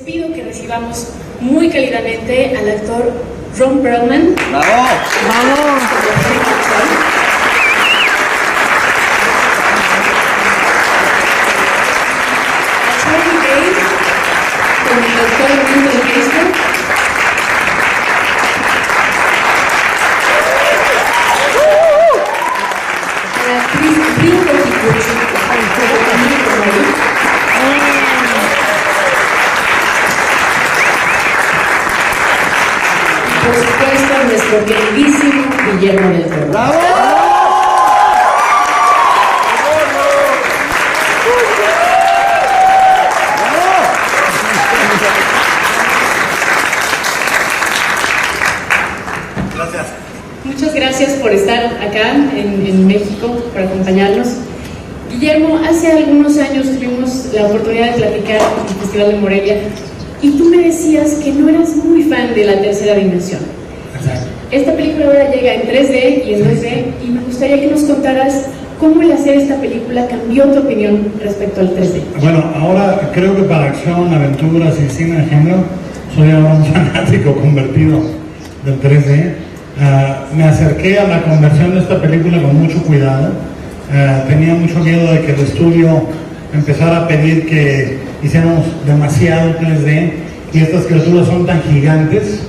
pido que recibamos muy cálidamente al actor Ron Perlman. ¡Bravo! ¡Bravo! A Charlie Day como el doctor Wendell Geisler. A la actriz Brinko Kikuchi como Camille Romero. Por supuesto, nuestro queridísimo Guillermo del Toro. ¡Bravo! Gracias. Muchas gracias por estar acá en México, por acompañarnos. Guillermo, hace algunos años tuvimos la oportunidad de platicar en el Festival de Morelia y tú me decías que no eras muy fan de La Tercera Dimensión. Exacto. Esta película ahora llega en 3D y en 2D y me gustaría que nos contaras cómo el hacer esta película cambió tu opinión respecto al 3D. Bueno, ahora creo que para acción, aventuras y cine de género soy ahora un fanático convertido del 3D. Me acerqué a la conversión de esta película con mucho cuidado. Tenía mucho miedo de que el estudio empezara a pedir que hiciéramos demasiado 3D y estas criaturas son tan gigantes.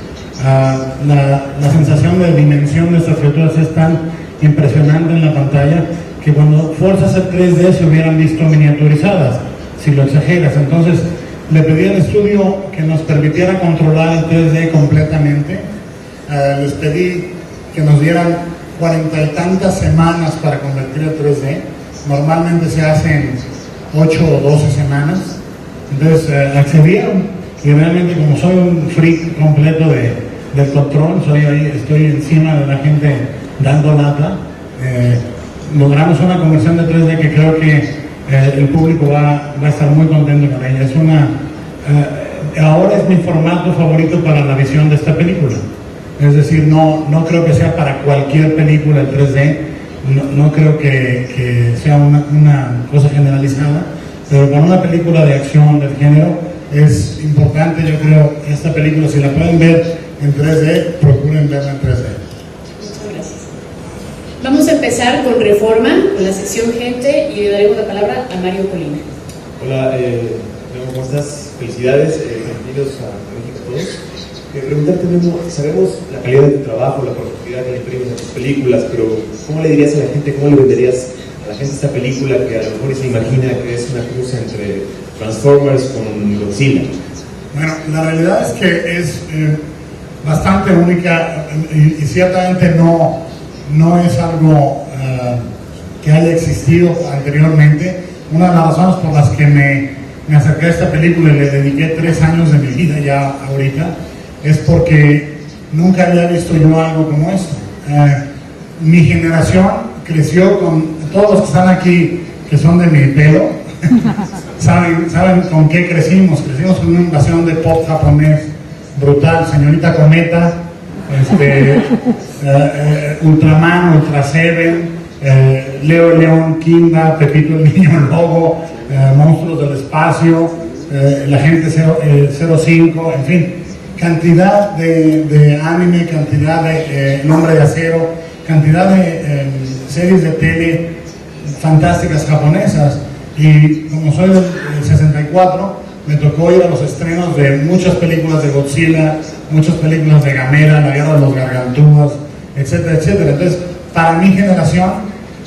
La sensación de dimensión de estas criaturas es tan impresionante en la pantalla que cuando fuerzas el 3D se hubieran visto miniaturizadas, si lo exageras. Entonces le pedí al estudio que nos permitiera controlar el 3D completamente. Les pedí que nos dieran 40 y tantas semanas para convertir el 3D. Normalmente se hacen 8 o 12 semanas. Entonces accedieron y realmente, como soy un freak completo del control, estoy encima de la gente dando lata. Logramos una conversión de 3D que creo que el público va a estar muy contento con ella. Ahora es mi formato favorito para la visión de esta película. Es decir, no creo que sea para cualquier película el 3D, no creo que sea una cosa generalizada, pero para una película de acción del género es importante. Yo creo que esta película, si la pueden ver en 3D, procuren verla en 3D. Muchas gracias. Vamos a empezar con Reforma, con la sección Gente, y le daremos la palabra a Mario Colina. Hola, ¿cómo estás? Felicidades, bienvenidos a México a todos. Preguntarte, Memo, sabemos la calidad de tu trabajo, la profundidad que le imprimes a tus películas, pero ¿cómo le dirías a la gente, cómo le venderías a la gente esta película que a lo mejor se imagina que es una cruza entre Transformers con Godzilla? Bueno, la realidad es que es bastante única y ciertamente no es algo que haya existido anteriormente. Una de las razones por las que me acerqué a esta película y le dediqué 3 años de mi vida ya ahorita es porque nunca había visto yo algo como esto. Mi generación creció con todos los que están aquí, que son de mi pelo, saben con qué crecimos. Crecimos con una invasión de pop japonés brutal, Señorita Cometa, Ultraman, Ultra Seven, Leo León, Kimba, Pepito el Niño Lobo, Monstruos del Espacio, La Gente 05, en fin, cantidad de anime, cantidad de El Hombre de Acero, cantidad de series de tele fantásticas japonesas. Y como soy del 64, me tocó ir a los estrenos de muchas películas de Godzilla, muchas películas de Gamera, La Guerra de los Gargantúas, etcétera, etcétera. Entonces, para mi generación,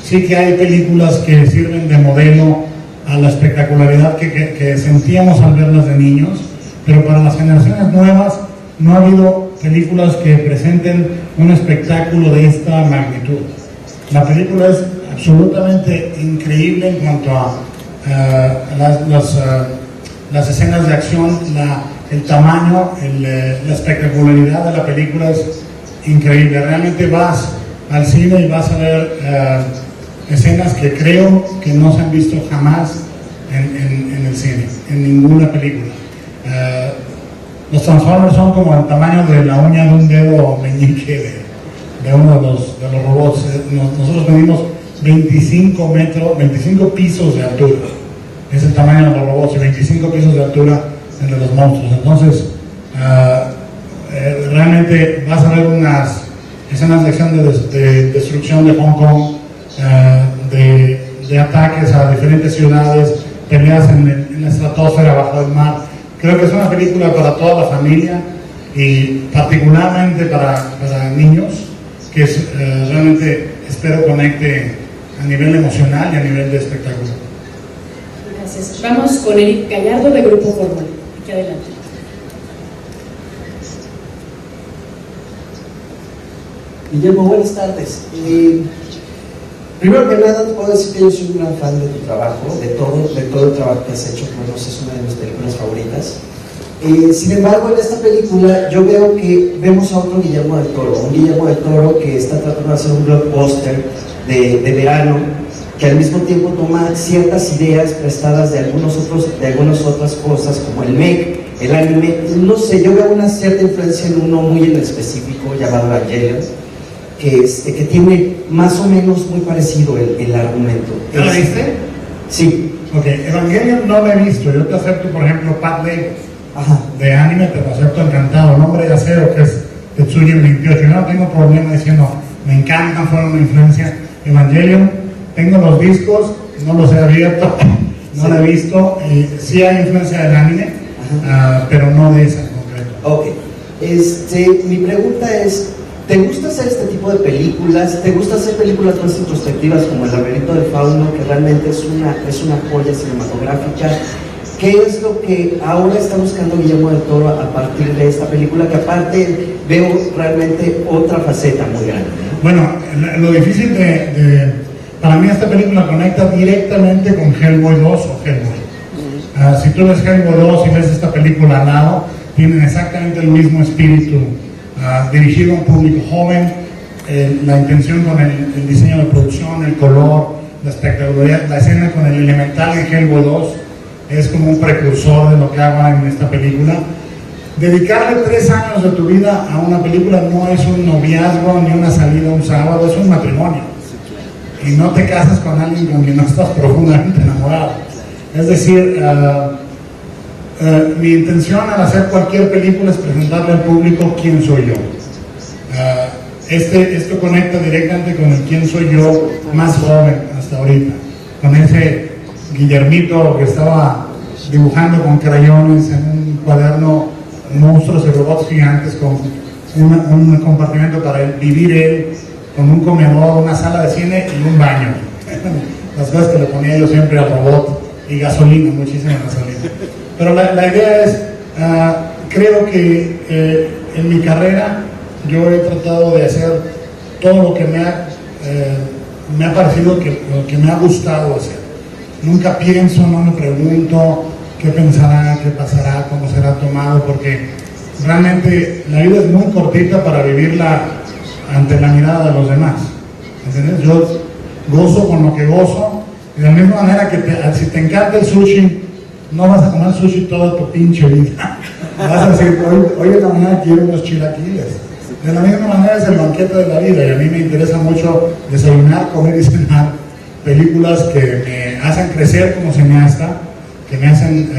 sí que hay películas que sirven de modelo a la espectacularidad que sentíamos al verlas de niños, pero para las generaciones nuevas no ha habido películas que presenten un espectáculo de esta magnitud. La película es absolutamente increíble en cuanto a las escenas de acción, el tamaño, la espectacularidad de la película es increíble. Realmente vas al cine y vas a ver escenas que creo que no se han visto jamás en el cine, en ninguna película. Los Transformers son como el tamaño de la uña de un dedo meñique de uno de los robots. Nosotros medimos 25 pisos de altura. Es el tamaño de los robots, y 25 pisos de altura el de los monstruos. Entonces, realmente vas a ver unas escenas de acción de destrucción de Hong Kong, de ataques a diferentes ciudades, peleas en la estratosfera bajo el mar. Creo que es una película para toda la familia y particularmente para niños, que realmente espero conecte a nivel emocional y a nivel de espectáculo. Gracias. Vamos con Eric Gallardo de Grupo Fórmula. Aquí adelante. Guillermo, buenas tardes. Primero que nada, puedo decir que yo soy un gran fan de tu trabajo, de todo el trabajo que has hecho. Bueno, es una de mis películas favoritas. Sin embargo, en esta película yo veo que vemos a otro Guillermo del Toro, un Guillermo del Toro que está tratando de hacer un blockbuster de verano, que al mismo tiempo toma ciertas ideas prestadas de algunas otras cosas, como el mech, el anime. No sé, yo veo una cierta influencia en uno muy en específico llamado Evangelion, que tiene más o menos muy parecido el argumento. ¿Ya la viste? Sí. Ok, Evangelion no la he visto. Yo te acepto, por ejemplo, Pat Labor. Ajá. De anime te lo acepto encantado. El Hombre de Acero, que es Tetsuya 28. Yo no tengo problema diciendo, me encantan, fueron una influencia. Evangelion, tengo los discos, no los he abierto, no lo he visto. Sí hay influencia del anime, pero no de esa en concreto. Ok. Mi pregunta es, ¿te gusta hacer este tipo de películas? ¿Te gusta hacer películas más introspectivas como El laberinto del fauno, que realmente es una joya cinematográfica? ¿Qué es lo que ahora está buscando Guillermo del Toro a partir de esta película? Que aparte veo realmente otra faceta muy grande, ¿no? Bueno, lo difícil para mí esta película conecta directamente con Hellboy 2 o Hellboy. Si tú ves Hellboy 2 y ves esta película al lado, tienen exactamente el mismo espíritu, dirigido a un público joven, la intención con el diseño de producción, el color, la espectacularidad, la escena con el elemental en Hellboy 2 es como un precursor de lo que hago en esta película. Dedicarle 3 años de tu vida a una película no es un noviazgo ni una salida un sábado, es un matrimonio. Y no te casas con alguien con quien no estás profundamente enamorado. Es decir, mi intención al hacer cualquier película es presentarle al público quién soy yo. Esto conecta directamente con el quién soy yo más joven hasta ahorita, con ese Guillermito que estaba dibujando con crayones en un cuaderno monstruos y robots gigantes con un compartimento para vivir él, con un comedor, una sala de cine y un baño. Las cosas que le ponía yo siempre al robot, y gasolina, muchísima gasolina. Pero la idea es, creo que en mi carrera yo he tratado de hacer todo lo que me ha parecido que me ha gustado hacer. Nunca pienso, no me pregunto qué pensará, qué pasará, cómo será tomado, porque realmente la vida es muy cortita para vivirla ante la mirada de los demás. ¿Entiendes? Yo gozo con lo que gozo, y de la misma manera que si te encanta el sushi, no vas a comer sushi toda tu pinche vida. Vas a decir, hoy en la mañana quiero unos chilaquiles. De la misma manera es el banquete de la vida, y a mí me interesa mucho desayunar, comer y cenar películas que me hacen crecer como cineasta, que me hacen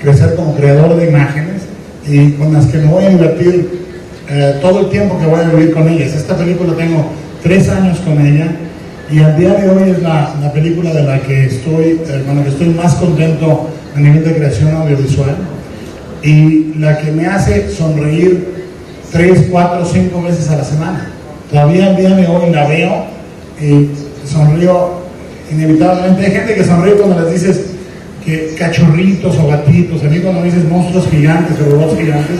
crecer como creador de imágenes, y con las que me voy a divertir todo el tiempo que voy a vivir con ellas. Esta película tengo 3 años con ella, y al día de hoy es la película de la que estoy más contento a nivel de creación audiovisual, y la que me hace sonreír 3, 4, 5 veces a la semana. Todavía al día de hoy la veo y sonrío inevitablemente. Hay gente que sonríe cuando les dices que cachorritos o gatitos. A mí cuando me dices monstruos gigantes o robots gigantes,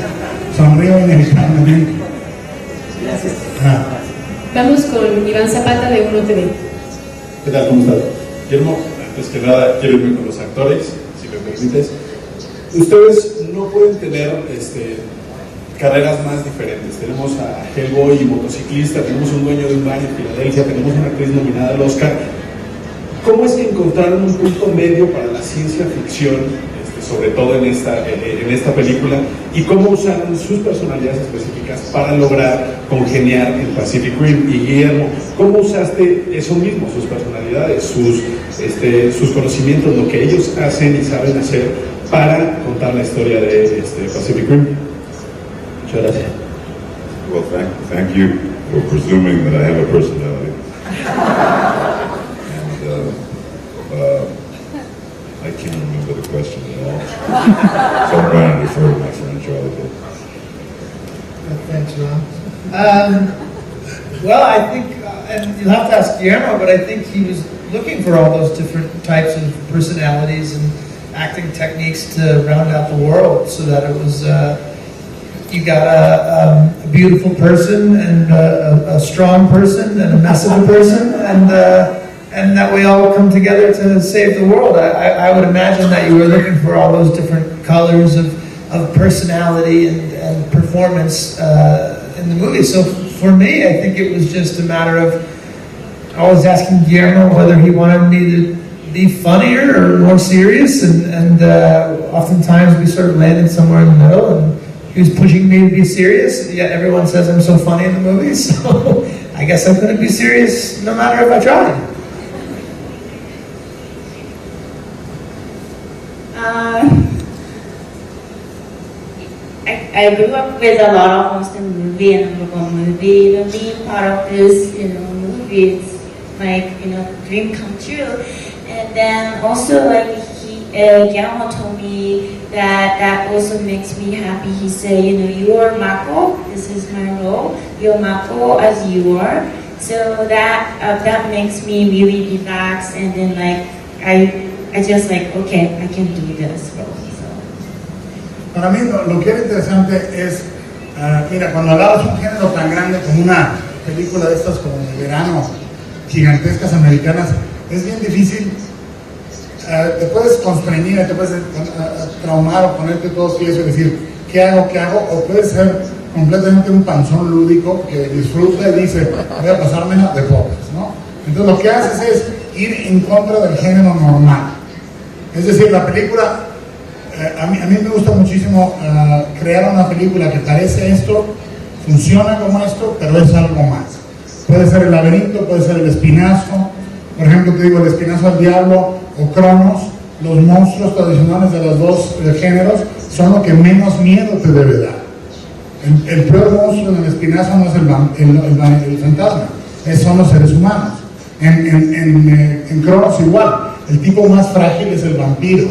sonrío inevitablemente. Gracias. Vamos con Iván Zapata de Uno TV. ¿Qué tal? ¿Cómo estás? Guillermo, antes que nada quiero irme con los actores, si me permites. Ustedes no pueden tener carreras más diferentes. Tenemos a Hellboy y motociclista, tenemos un dueño de un bar en Filadelfia, tenemos una actriz nominada al Oscar. ¿Cómo es que encontraron un punto medio para la ciencia ficción, sobre todo en esta película, y cómo usaron sus personalidades específicas para lograr congeniar en Pacific Rim? Y Guillermo, ¿cómo usaste eso mismo, sus personalidades, sus conocimientos, lo que ellos hacen y saben hacer, para contar la historia de Pacific Rim. Muchas gracias. Well, thank you for presuming that I have a personality. And I can't remember the question at all. So I'm going to defer to my friend Charlie. Thanks, Ron. Well, I think, and you'll have to ask Guillermo, but I think he was looking for all those different types of personalities and acting techniques to round out the world, so that it was, you got a beautiful person and a strong person and a mess of a person, and that we all come together to save the world. I would imagine that you were looking for all those different colors of personality and performance in the movie. So for me, I think it was just a matter of always asking Guillermo whether he wanted me to be funnier or more serious, and oftentimes we sort of landed somewhere in the middle, and he was pushing me to be serious, yet everyone says I'm so funny in the movie, so I guess I couldn't be serious no matter if I tried. I grew up with a lot of Austin movie and Local movie. To be part of this, movie, it's like, dream come true. And then also, like, Guillermo told me that also makes me happy. He said, you are Mako, this is my role. You're Mako as you are. So that makes me really relax, and then like, I just like, okay, I can do this role. Para mí lo que era interesante es, mira, cuando agarras un género tan grande como una película de estas como de verano, gigantescas americanas, es bien difícil, te puedes constreñir, te puedes traumar o ponerte todo tieso y decir, ¿qué hago? O puedes ser completamente un panzón lúdico que disfruta y dice, voy a pasármela de pobres, ¿no? Entonces lo que haces es ir en contra del género normal. Es decir, la película... A mí me gusta muchísimo crear una película que parece esto, funciona como esto, pero es algo más. Puede ser El laberinto, puede ser El espinazo, por ejemplo te digo El espinazo al diablo o Cronos. Los monstruos tradicionales de los dos géneros son lo que menos miedo te debe dar. El peor monstruo en El espinazo no es el fantasma, son los seres humanos. En Cronos igual, el tipo más frágil es el vampiro.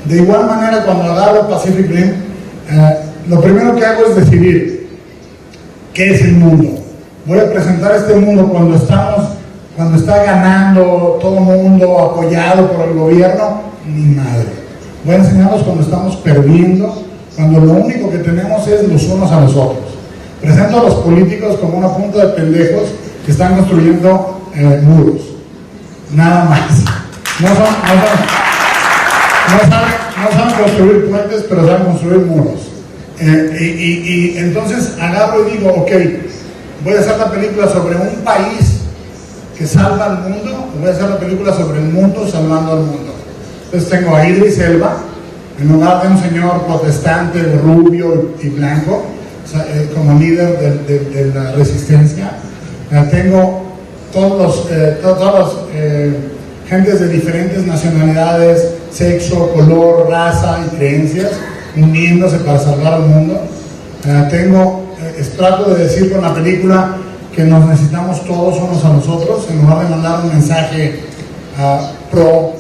De igual manera, cuando agarro Pacific Rim, lo primero que hago es decidir qué es el mundo. Voy a presentar este mundo cuando está ganando todo el mundo, apoyado por el gobierno, ni madre. Voy a enseñarlos cuando estamos perdiendo, cuando lo único que tenemos es los unos a los otros. Presento a los políticos como una punta de pendejos que están construyendo muros. Nada más. No saben construir puentes, pero saben construir muros. Y entonces agarro y digo, ok, voy a hacer la película sobre un país que salva al mundo, o voy a hacer la película sobre el mundo salvando al mundo. Entonces tengo a Idris Elba, en lugar de un señor protestante, rubio y blanco, como líder de la resistencia. Tengo todas las gentes de diferentes nacionalidades, sexo, color, raza y creencias uniéndose para salvar al mundo. Trato de decir con la película que nos necesitamos todos unos a los otros, en lugar de mandar un mensaje pro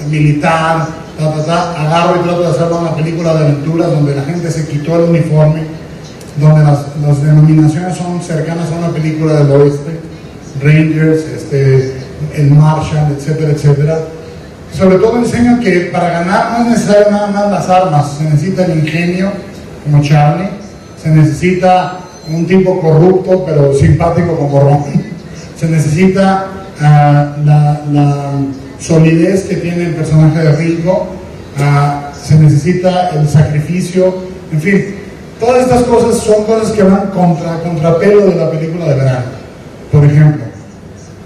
militar, agarro y trato de hacer una película de aventuras donde la gente se quitó el uniforme, donde las denominaciones son cercanas a una película de oeste, Rangers, el Martian, etcétera, etcétera. Sobre todo enseño que para ganar no es necesario nada más las armas, se necesita el ingenio, como Charlie, se necesita un tipo corrupto pero simpático como Ron, se necesita la solidez que tiene el personaje de Rico, se necesita el sacrificio, en fin, todas estas cosas son cosas que van contrapelo de la película de verano. Por ejemplo,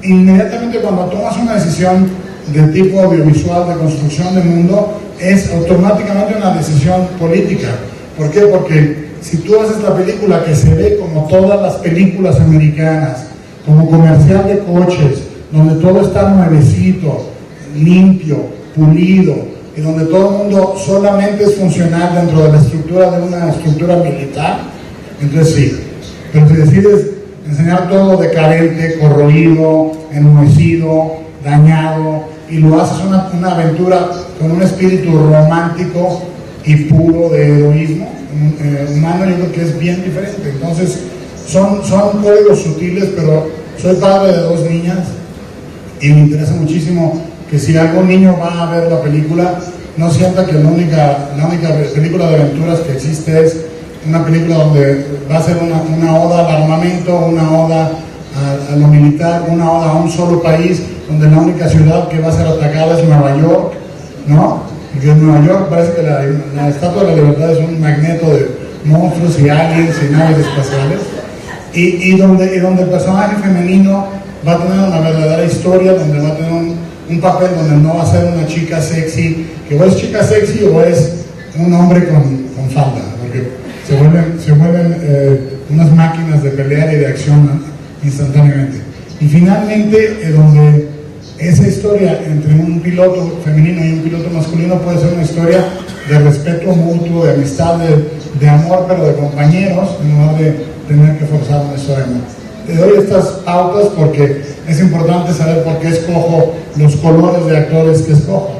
inmediatamente cuando tomas una decisión de tipo audiovisual, de construcción de mundo, es automáticamente una decisión política. ¿Por qué? Porque si tú haces la película que se ve como todas las películas americanas, como comercial de coches, donde todo está nuevecito, limpio, pulido, y donde todo el mundo solamente es funcional dentro de la estructura de una estructura militar, entonces sí. Pero si decides enseñar todo decadente, corroído, enmohecido, dañado, y lo haces una aventura con un espíritu romántico y puro de heroísmo humano, yo creo que es bien diferente. Entonces son códigos sutiles, pero soy padre de 2 niñas y me interesa muchísimo que si algún niño va a ver la película, no sienta que la única película de aventuras que existe es una película donde va a ser una oda al armamento, una oda a lo militar, una oda a un solo país, donde la única ciudad que va a ser atacada es Nueva York, ¿no? Y que en Nueva York parece que la Estatua de la Libertad es un magneto de monstruos y aliens y naves espaciales, y donde el personaje femenino va a tener una verdadera historia, donde va a tener un papel donde no va a ser una chica sexy, que o es chica sexy o es un hombre con falda, porque se vuelven unas máquinas de pelear y de acción instantáneamente. Y finalmente, donde esa historia entre un piloto femenino y un piloto masculino puede ser una historia de respeto mutuo, de amistad, de amor, pero de compañeros, en lugar de tener que forzar una historia. Te doy estas pautas porque es importante saber por qué escojo los colores de actores que escojo.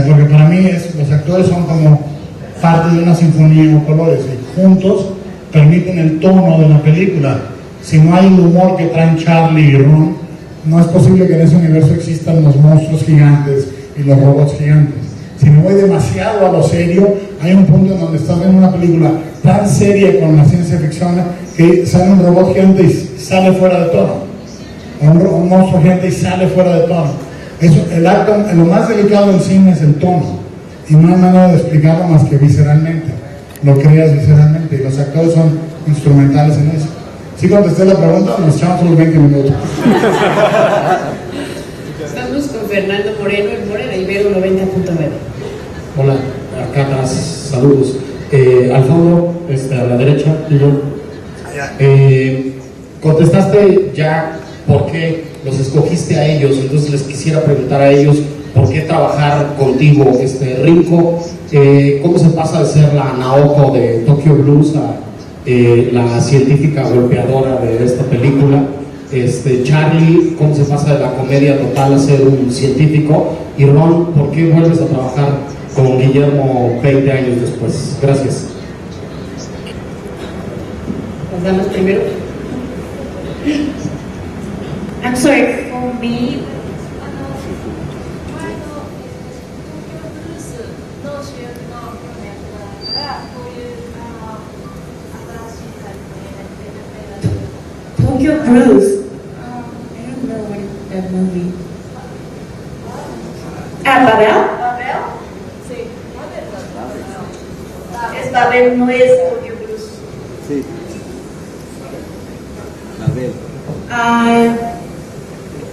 Porque para mí los actores son como parte de una sinfonía o colores, y juntos permiten el tono de la película. Si no hay el humor que traen Charlie y Ron, no es posible que en ese universo existan los monstruos gigantes y los robots gigantes. Si me voy demasiado a lo serio, hay un punto en donde estás viendo una película tan seria con la ciencia ficción que sale un robot gigante y sale fuera de tono, o un monstruo gigante y sale fuera de tono. Eso, lo más delicado del cine es el tono, y no hay manera de explicarlo más que visceralmente. Lo creas visceralmente, y los actores son instrumentales en eso. ¿Sí contesté la pregunta? Nos echamos los 20 minutos. Estamos con Fernando Moreno, el More de Ibero 90.9. Hola, acá atrás, saludos. Al fondo, a la derecha, contestaste ya por qué los escogiste a ellos, entonces les quisiera preguntar a ellos por qué trabajar contigo, Rinko, cómo se pasa de ser la Naoko de Tokyo Blues a la científica golpeadora de esta película, Charlie, cómo se pasa de la comedia total a ser un científico, y Ron, ¿por qué vuelves a trabajar con Guillermo 20 años después? Gracias. Las damas primero. I'm sorry, for me, Tokyo Blues. I don't know what is that movie. Babel. ¿Babel? Sí. Es Babel, no es Tokyo Blues. Sí.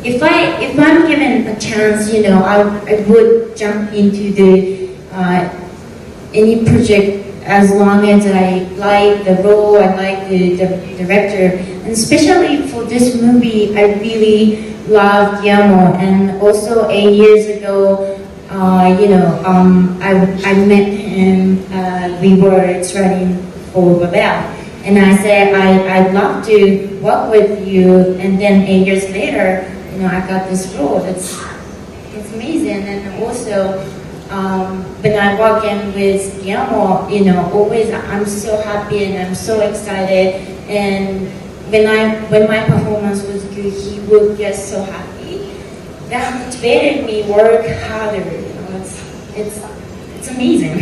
If I'm given a chance, I would jump into the any project as long as I like the role, I like the director, and especially for this movie, I really loved Guillermo. And also 8 years ago, I met him. We were studying for Babel. And I said, I'd love to work with you. And then 8 years later, I got this role. It's amazing. And also, when I walk in with Guillermo, always I'm so happy and I'm so excited. And when my performance was good, he would get so happy. That motivated me work harder. It's amazing.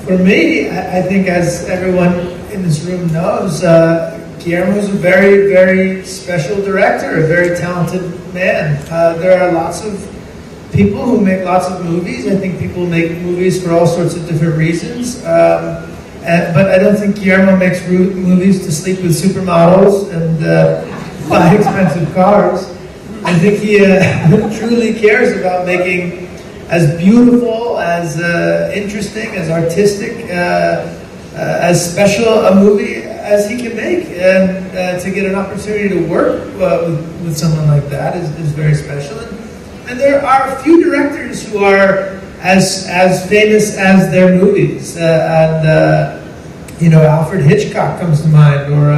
For me, I think, as everyone in this room knows, Guillermo is a very, very special director, a very talented man. There are lots of people who make lots of movies. I think people make movies for all sorts of different reasons. But I don't think Guillermo makes movies to sleep with supermodels and buy expensive cars. I think he truly cares about making as beautiful, as interesting, as artistic, as special a movie as he can make. And to get an opportunity to work with someone like that is very special. And there are a few directors who are as famous as their movies. Alfred Hitchcock comes to mind, or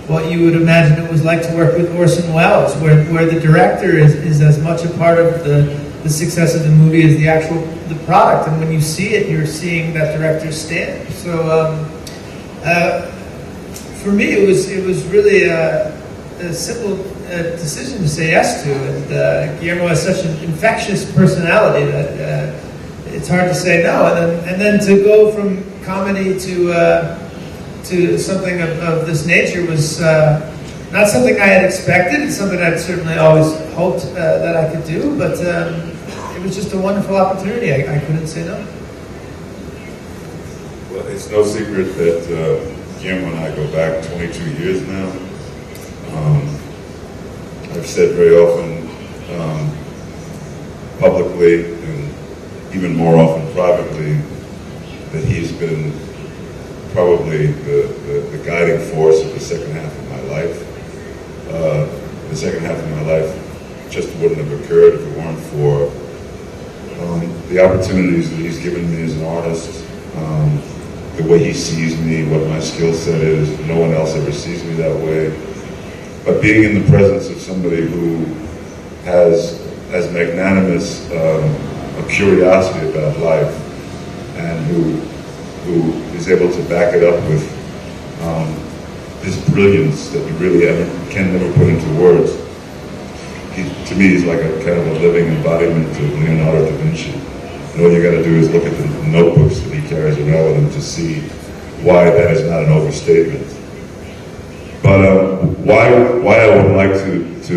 what you would imagine it was like to work with Orson Welles, where the director is as much a part of the success of the movie as the product. And when you see it, you're seeing that director's stamp. So for me, it was really a simple decision to say yes to. And Guillermo has such an infectious personality that it's hard to say no. And then to go from comedy to something of this nature was not something I had expected. It's something I'd certainly always hoped that I could do, but it was just a wonderful opportunity. I couldn't say no. Well, it's no secret that Guillermo and I go back 22 years now. I've said very often publicly and even more often privately that he's been probably the guiding force of the second half of my life. The second half of my life just wouldn't have occurred if it weren't for the opportunities that he's given me as an artist, the way he sees me, what my skill set is. No one else ever sees me that way. But being in the presence of somebody who has as magnanimous a curiosity about life, and who is able to back it up with this brilliance that you really can never put into words. To me, he's like a kind of a living embodiment of Leonardo da Vinci. And all you got to do is look at the notebooks that he carries around with him to see why that is not an overstatement. But why I would like to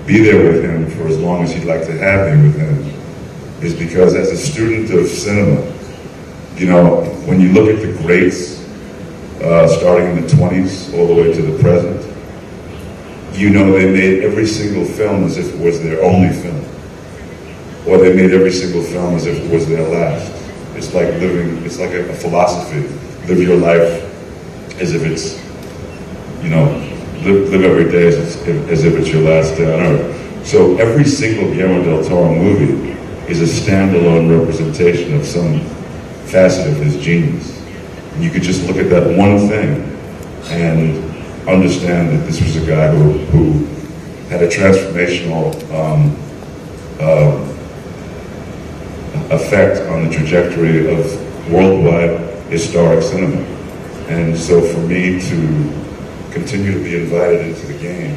be there with him for as long as he'd like to have me with him is because as a student of cinema, when you look at the greats, starting in the 20s all the way to the present, they made every single film as if it was their only film. Or they made every single film as if it was their last. It's like a philosophy. Live your life as if it's, live every day as if it's your last day on earth. So every single Guillermo del Toro movie is a standalone representation of some facet of his genius. And you could just look at that one thing and understand that this was a guy who had a transformational effect on the trajectory of worldwide historic cinema. And so for me to continue to be invited into the game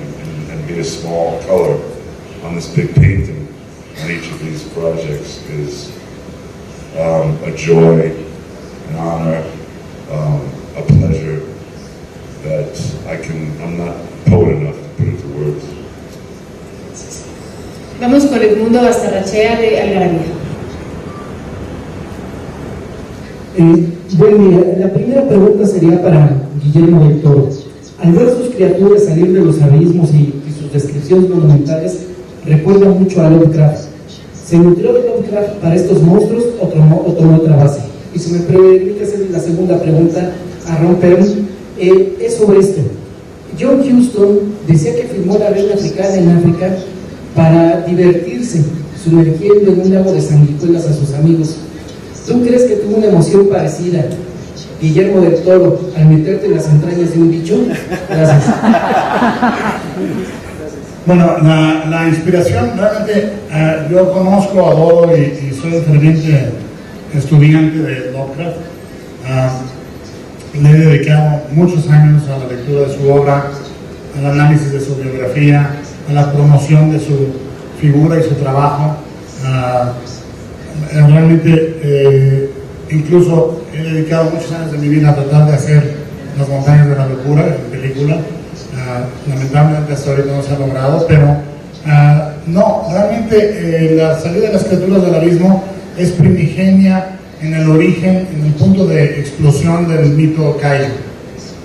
and be a small color on this big painting on each of these projects is a joy, an honor, a pleasure that I'm not poet enough to put into words. Vamos con Edmundo Bastarrachea de Algarabía. Buen día. La primera pregunta sería para Guillermo del Toro. Al ver sus criaturas salir de los abismos y sus descripciones monumentales, recuerda mucho a Lovecraft. ¿Se nutrió de Lovecraft para estos monstruos o tomó otra base? Y si me permite hacer la segunda pregunta a Ron Perlman, es sobre esto. John Huston decía que filmó La Reina Africana en África para divertirse, sumergiendo en un lago de sanguijuelas a sus amigos. ¿Tú crees que tuvo una emoción parecida, Guillermo del Toro, al meterte en las entrañas de un bicho? Gracias. Bueno, la inspiración, realmente yo conozco, adoro y soy un ferviente estudiante de Lovecraft. Le he dedicado muchos años a la lectura de su obra, al análisis de su biografía, a la promoción de su figura y su trabajo. Realmente, incluso he dedicado muchos años de mi vida a tratar de hacer Las Montañas de la Locura en película. Lamentablemente hasta ahorita no se ha logrado, pero no, realmente la salida de las criaturas del abismo es primigenia en el origen, en el punto de explosión del mito Kaiju.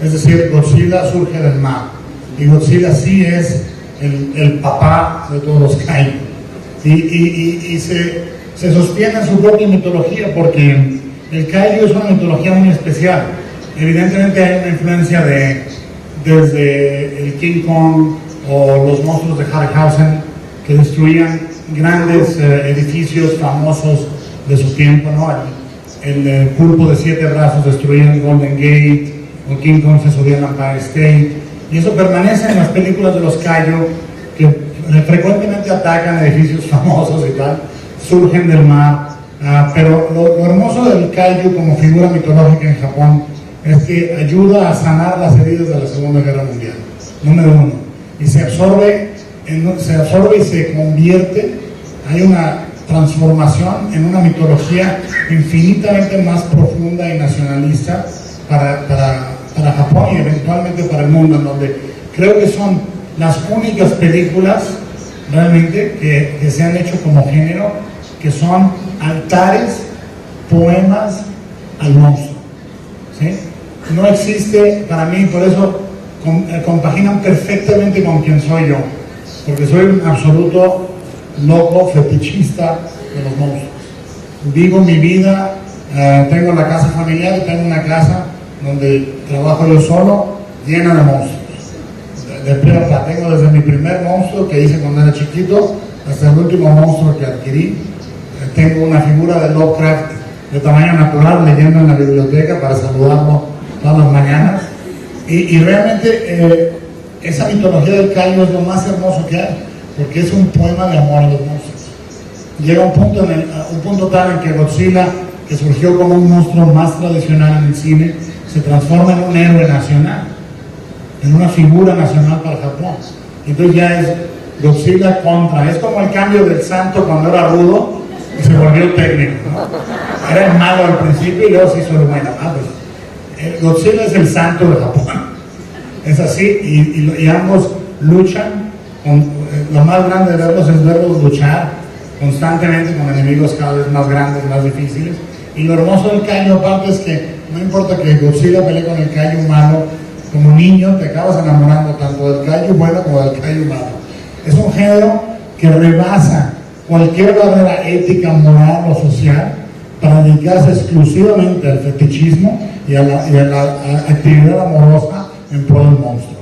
Es decir, Godzilla surge del mar, y Godzilla sí es el papá de todos los Kaiju, y se sostiene en su propia mitología, porque el Kaiju es una mitología muy especial. Evidentemente hay una influencia desde el King Kong o los monstruos de Harryhausen, que destruían grandes edificios famosos de su tiempo, ¿no? El pulpo de 7 brazos destruía el Golden Gate, o King Kong se subía al Empire State, y eso permanece en las películas de los Kaiju, que frecuentemente atacan edificios famosos y tal, surgen del mar, pero lo hermoso del Kaiju como figura mitológica en Japón es que ayuda a sanar las heridas de la Segunda Guerra Mundial, número 1, y se absorbe y se convierte, hay una transformación en una mitología infinitamente más profunda y nacionalista para Japón y eventualmente para el mundo, en donde creo que son las únicas películas realmente que se han hecho como género, que son altares, poemas al monstruo, ¿sí? No existe para mí, por eso compaginan perfectamente con quien soy yo, porque soy un absoluto loco fetichista de los monstruos. Vivo mi vida, tengo la casa familiar, tengo una casa donde trabajo yo solo, llena de monstruos. De prepa, tengo desde mi primer monstruo que hice cuando era chiquito hasta el último monstruo que adquirí. Tengo una figura de Lovecraft de tamaño natural leyendo en la biblioteca para saludarlo todas las mañanas. Y realmente esa mitología del Kaiju es lo más hermoso que hay, porque es un poema de amor a los monstruos. Llega un punto tal en que Godzilla, que surgió como un monstruo más tradicional en el cine, se transforma en un héroe nacional, en una figura nacional para Japón. Entonces ya es Godzilla contra, es como el cambio del santo cuando era rudo y se volvió técnico, ¿no? Era el malo al principio y luego se hizo el bueno. Godzilla es el santo de Japón, es así, y ambos luchan. Lo más grande de verlos es verlos luchar constantemente con enemigos cada vez más grandes, más difíciles. Y lo hermoso del Kaiju aparte es que no importa que Godzilla pelee con el Kaiju malo, como niño te acabas enamorando tanto del Kaiju bueno como del Kaiju malo. Es un género que rebasa cualquier barrera ética, moral o social para dedicarse exclusivamente al fetichismo y a la actividad amorosa en pro del monstruo.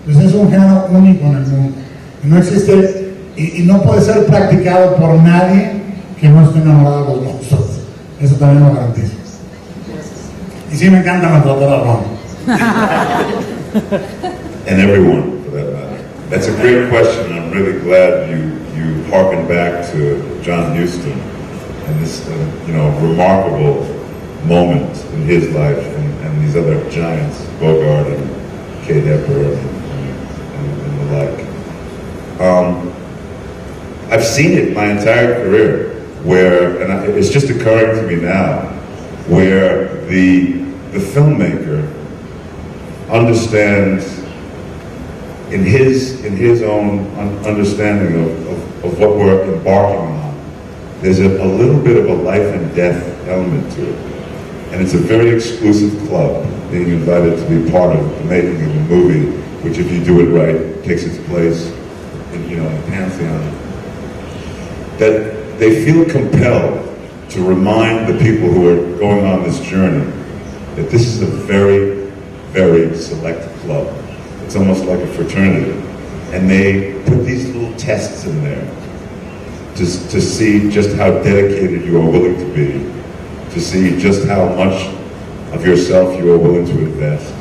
Entonces es un género único en el mundo. No existe y no puede ser practicado por nadie que no esté enamorado de los monstruos. Eso también lo garantizo. Y sí me encanta maltratar a Ron. And everyone, for that matter. That's a great question. I'm really glad you harken back to John Huston and this remarkable moment in his life and these other giants, Bogart and Kate Hepburn and the like. I've seen it my entire career where, and it's just occurring to me now, where the filmmaker understands in his own understanding of what we're embarking on, there's a little bit of a life and death element to it. And it's a very exclusive club, being invited to be part of the making of a movie, which if you do it right, takes its place in the pantheon. That they feel compelled to remind the people who are going on this journey that this is a very, very select club. It's almost like a fraternity. And they put these little tests in there to see just how dedicated you are willing to be, to see just how much of yourself you are willing to invest,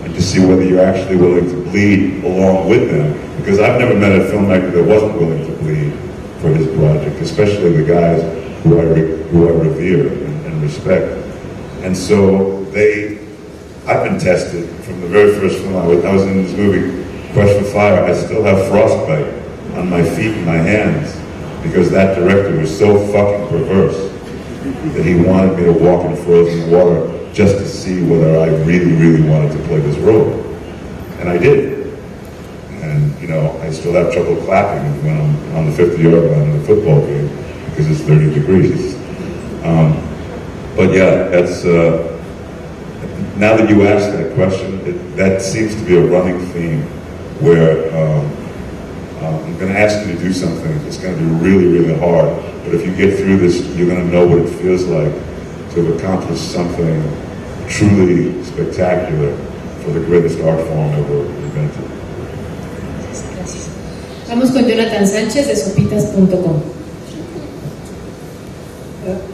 and to see whether you're actually willing to bleed along with them. Because I've never met a filmmaker that wasn't willing to bleed for his project, especially the guys who I revere and respect. And so I've been tested from the very first film I was in this movie, Quest for Fire. I still have frostbite on my feet and my hands because that director was so fucking perverse that he wanted me to walk in frozen water just to see whether I really, really wanted to play this role. And I did. And, I still have trouble clapping when I'm on the 50-yard line in a football game because it's 30 degrees. But yeah, that's, now that you asked that question, that seems to be a running theme where I'm going to ask you to do something. It's going to be really, really hard. But if you get through this, you're going to know what it feels like to have accomplished something truly spectacular for the greatest art form ever invented. Vamos con Jonathan Sánchez de sopitas.com.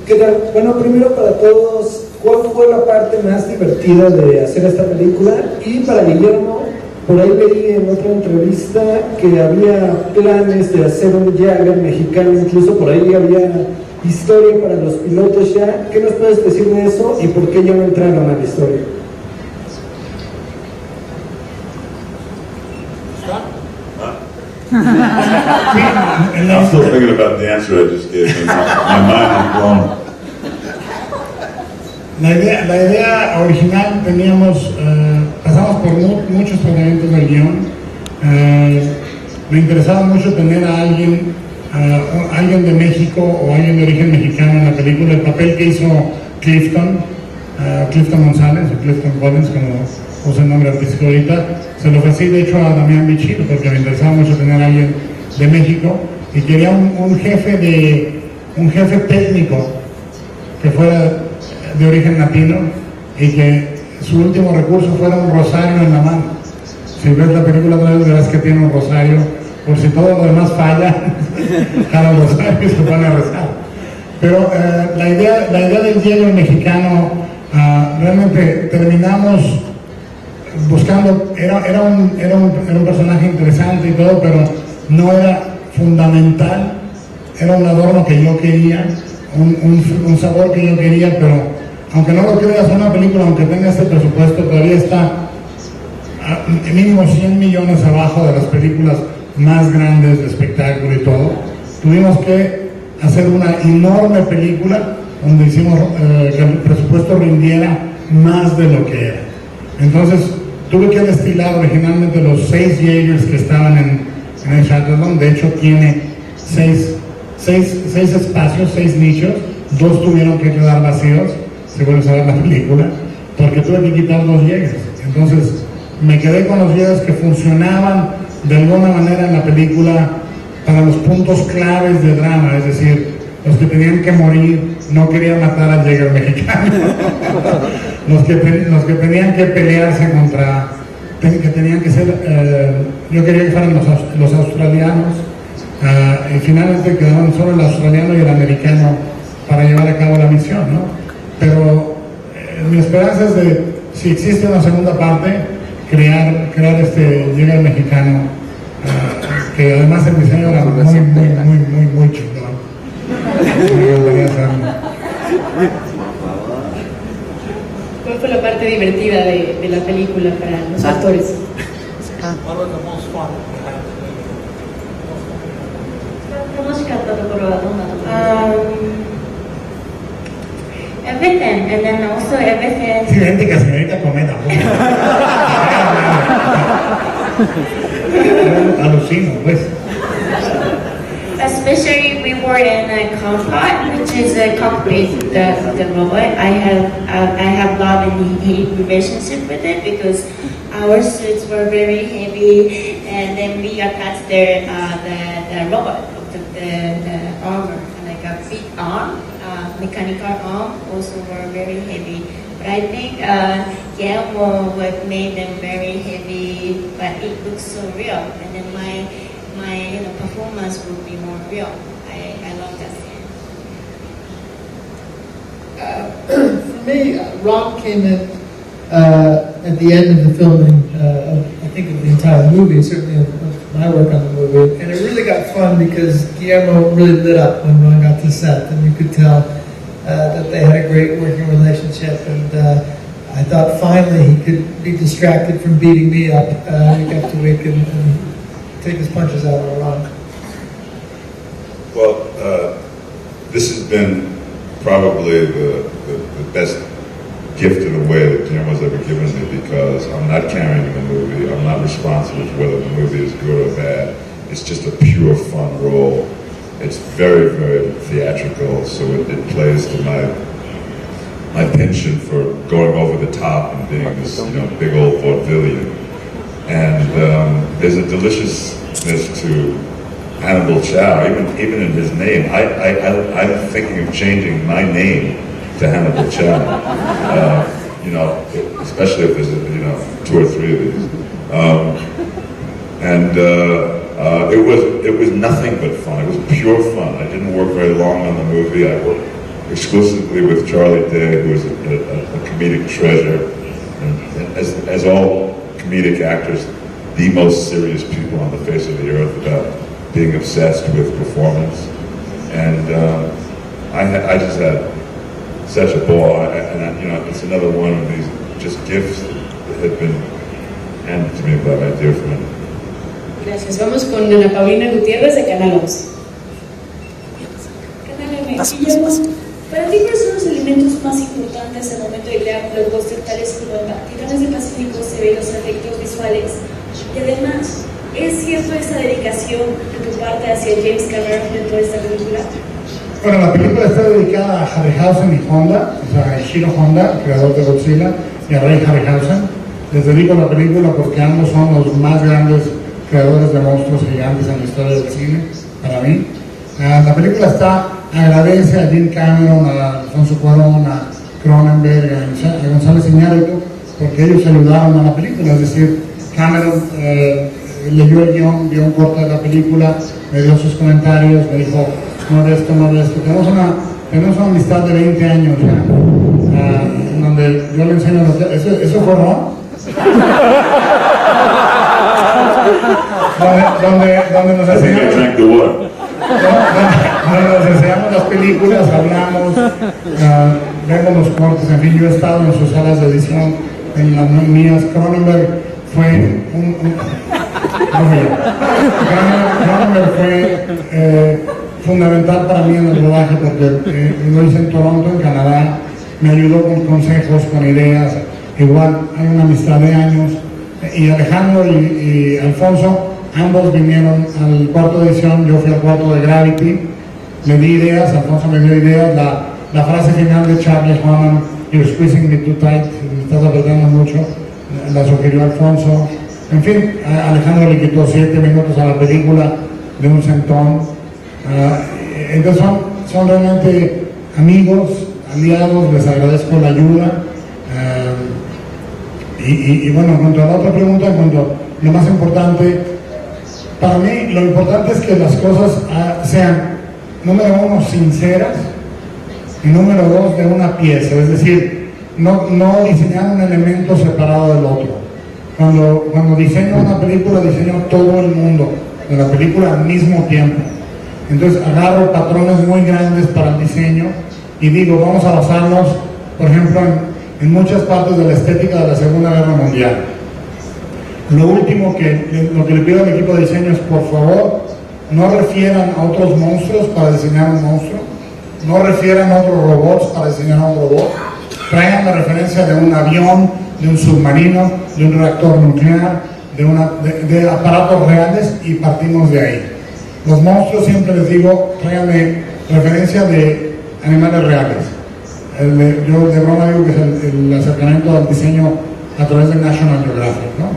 ¿Qué tal? Bueno, primero para todos, ¿cuál fue la parte más divertida de hacer esta película? Y para Guillermo, por ahí leí en otra entrevista que había planes de hacer un Jagger mexicano, incluso por ahí había historia para los pilotos ya. ¿Qué nos puedes decir de eso y por qué ya no entraron a la historia? I'm still thinking about the answer I just gave. My mind is blown. La idea original teníamos, pasamos por muchos tratamientos del guión. Me interesaba mucho tener a alguien de México o alguien de origen mexicano en la película. El papel que hizo Clifton González, o Clifton Collins, como usa el nombre artístico ahorita, se lo ofrecí de hecho a Damián Bichir porque me interesaba mucho tener a alguien de México y quería un jefe técnico que fuera de origen latino y que su último recurso fuera un rosario en la mano. Si ves la película otra vez verás que tiene un rosario, por si todo lo demás falla, cada rosario y se pone a rezar. Pero la idea del Jagger mexicano, realmente terminamos buscando, era un personaje interesante y todo, pero no era fundamental, era un adorno que yo quería, un sabor que yo quería, pero aunque no lo creas, una película, aunque tenga este presupuesto, todavía está mínimo 100 millones abajo de las películas más grandes de espectáculo y todo. Tuvimos que hacer una enorme película donde hicimos que el presupuesto rindiera más de lo que era. Entonces tuve que destilar originalmente los 6 Jaegers que estaban en el Shuttle. De hecho tiene 6 espacios, 6 nichos, 2 tuvieron que quedar vacíos, si vuelves a ver la película, porque tuve que quitar 2 Jaegers. Entonces me quedé con los Jaegers que funcionaban de alguna manera en la película para los puntos claves de drama, es decir, los que tenían que morir, no querían matar al Jaeger mexicano, los que tenían que pelearse contra, que tenían que ser, yo quería que fueran los australianos, y finalmente quedaron solo el australiano y el americano para llevar a cabo la misión, ¿no? Pero mi esperanza es de, si existe una segunda parte, crear este Jagger mexicano, que además el diseño era muy chingón. ¿Cuál fue la parte divertida de la película para los actores? Everything, and then also everything. Idéntica señorita Cometa. Alucino, pues. Especially we were in a combat, which is a cockpit the robot. I have love and hate relationship with it because our suits were very heavy, and then we attached the robot, the armor, like a big arm, mechanical arm, also were very heavy. But I think Guillermo would made them very heavy, but it looks so real, and then my performance would be more real. I love that scene. For me, Rob came in at the end of the filming, I think of the entire movie, certainly of my work on the movie, and it really got fun because Guillermo really lit up when Ron got to set, and you could tell that they had a great working relationship, and I thought finally he could be distracted from beating me up week after week and take his punches out on Ron. Well, this has been probably the best gift in a way that Guillermo's ever given me, because I'm not carrying the movie, I'm not responsible for whether the movie is good or bad. It's just a pure fun role. It's very, very theatrical, so it plays to my penchant for going over the top and being this big old vaudevillian. And there's a deliciousness to Hannibal Chow, even in his name. I'm thinking of changing my name to Hannibal Chow. Especially if there's 2 or 3 of these. It was nothing but fun. It was pure fun. I didn't work very long on the movie. I worked exclusively with Charlie Day, who is a comedic treasure, and as all comedic actors, the most serious people on the face of the earth about being obsessed with performance. And I just had such a ball, and you know, it's another one of these just gifts that had been handed to me by my dear friend. Gracias. Vamos con Ana Paulina Gutiérrez de Canal 11. Canal M. Guillermo, para ti, ¿cuáles son los elementos más importantes al momento de crear blockbusters tales como Titanes del Pacífico se ven los efectos visuales? Y además, ¿es cierto esa dedicación de tu parte hacia James Cameron en toda esta película? Bueno, la película está dedicada a Harryhausen y Honda, o sea, a Ishiro Honda, creador de Godzilla, y a Ray Harryhausen. Les dedico la película porque ambos son los más grandes creadores de monstruos gigantes en la historia del cine, para mí. La película agradece a Jim Cameron, a Alfonso Cuarón, a Cronenberg, a González Iñárritu, porque ellos ayudaron a la película. Es decir, Cameron leyó el guión, vio un corte de la película, me dio sus comentarios, me dijo, no de esto, no de esto. Tenemos una amistad de 20 años ya, donde yo le enseño ¿eso fue Ron? donde nos enseñamos las películas, hablamos, vemos los cortes, en fin, yo he estado en sus salas de edición, en las mías. Cronenberg fue Cronenberg fue fundamental para mí en el rodaje porque lo hice en Toronto, en Canadá, me ayudó con consejos, con ideas. Igual hay una amistad de años, y Alejandro y Alfonso, ambos vinieron al cuarto de edición, yo fui al cuarto de Gravity, le di ideas, Alfonso me dio ideas, la frase final de Charlie Hunnam, "You're squeezing me too tight", me estás apretando mucho, la sugirió Alfonso. En fin, Alejandro le quitó 7 minutos a la película de un centón. Entonces son realmente amigos, aliados, les agradezco la ayuda. Y bueno, en cuanto a la otra pregunta, lo más importante, para mí lo importante es que las cosas sean, número 1, sinceras, y número 2, de una pieza, es decir, no diseñar un elemento separado del otro. Cuando diseño una película, diseño todo el mundo de la película al mismo tiempo. Entonces agarro patrones muy grandes para el diseño y digo, vamos a basarnos, por ejemplo, en muchas partes de la estética de la Segunda Guerra Mundial. Lo último lo que le pido al equipo de diseño es, por favor, no refieran a otros monstruos para diseñar un monstruo, no refieran a otros robots para diseñar un robot, traigan la referencia de un avión, de un submarino, de un reactor nuclear, de aparatos reales, y partimos de ahí. Los monstruos, siempre les digo, tráiganme referencia de animales reales. Yo de broma digo que es el acercamiento al diseño a través de National Geographic, ¿no?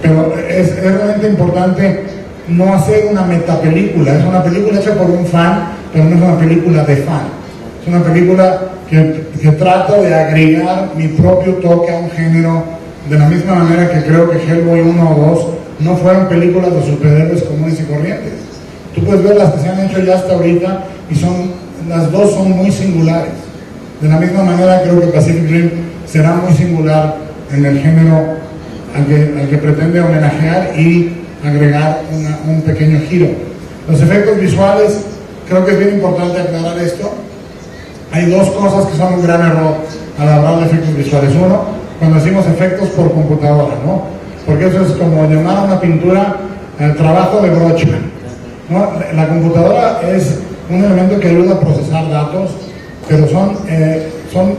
Pero es realmente importante no hacer una metapelícula. Es una película hecha por un fan, pero no es una película de fan. Es una película que trata de agregar mi propio toque a un género, de la misma manera que creo que Hellboy 1 o 2 no fueron películas de superhéroes comunes y corrientes. Tú puedes ver las que se han hecho ya hasta ahorita y las dos son muy singulares. De la misma manera creo que Pacific Rim será muy singular en el género al que pretende homenajear y agregar un pequeño giro. Los efectos visuales, creo que es bien importante aclarar esto. Hay dos cosas que son un gran error al hablar de efectos visuales. Uno, cuando decimos efectos por computadora, ¿no? Porque eso es como llamar a una pintura trabajo de brocha, ¿no? La computadora es un elemento que ayuda a procesar datos, pero son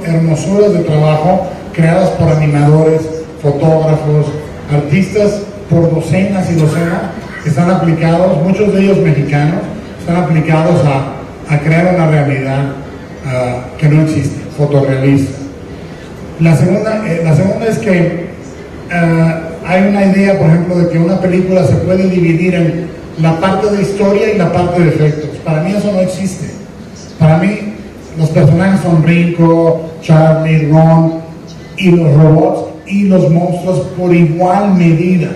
hermosuras de trabajo creadas por animadores, fotógrafos, artistas por docenas y docenas que están aplicados, muchos de ellos mexicanos, están aplicados a crear una realidad que no existe, fotorrealista. La segunda es que hay una idea, por ejemplo, de que una película se puede dividir en la parte de historia y la parte de efectos. Para mí eso no existe. Para mí los personajes son Ringo, Charlie, Ron, y los robots y los monstruos por igual medida.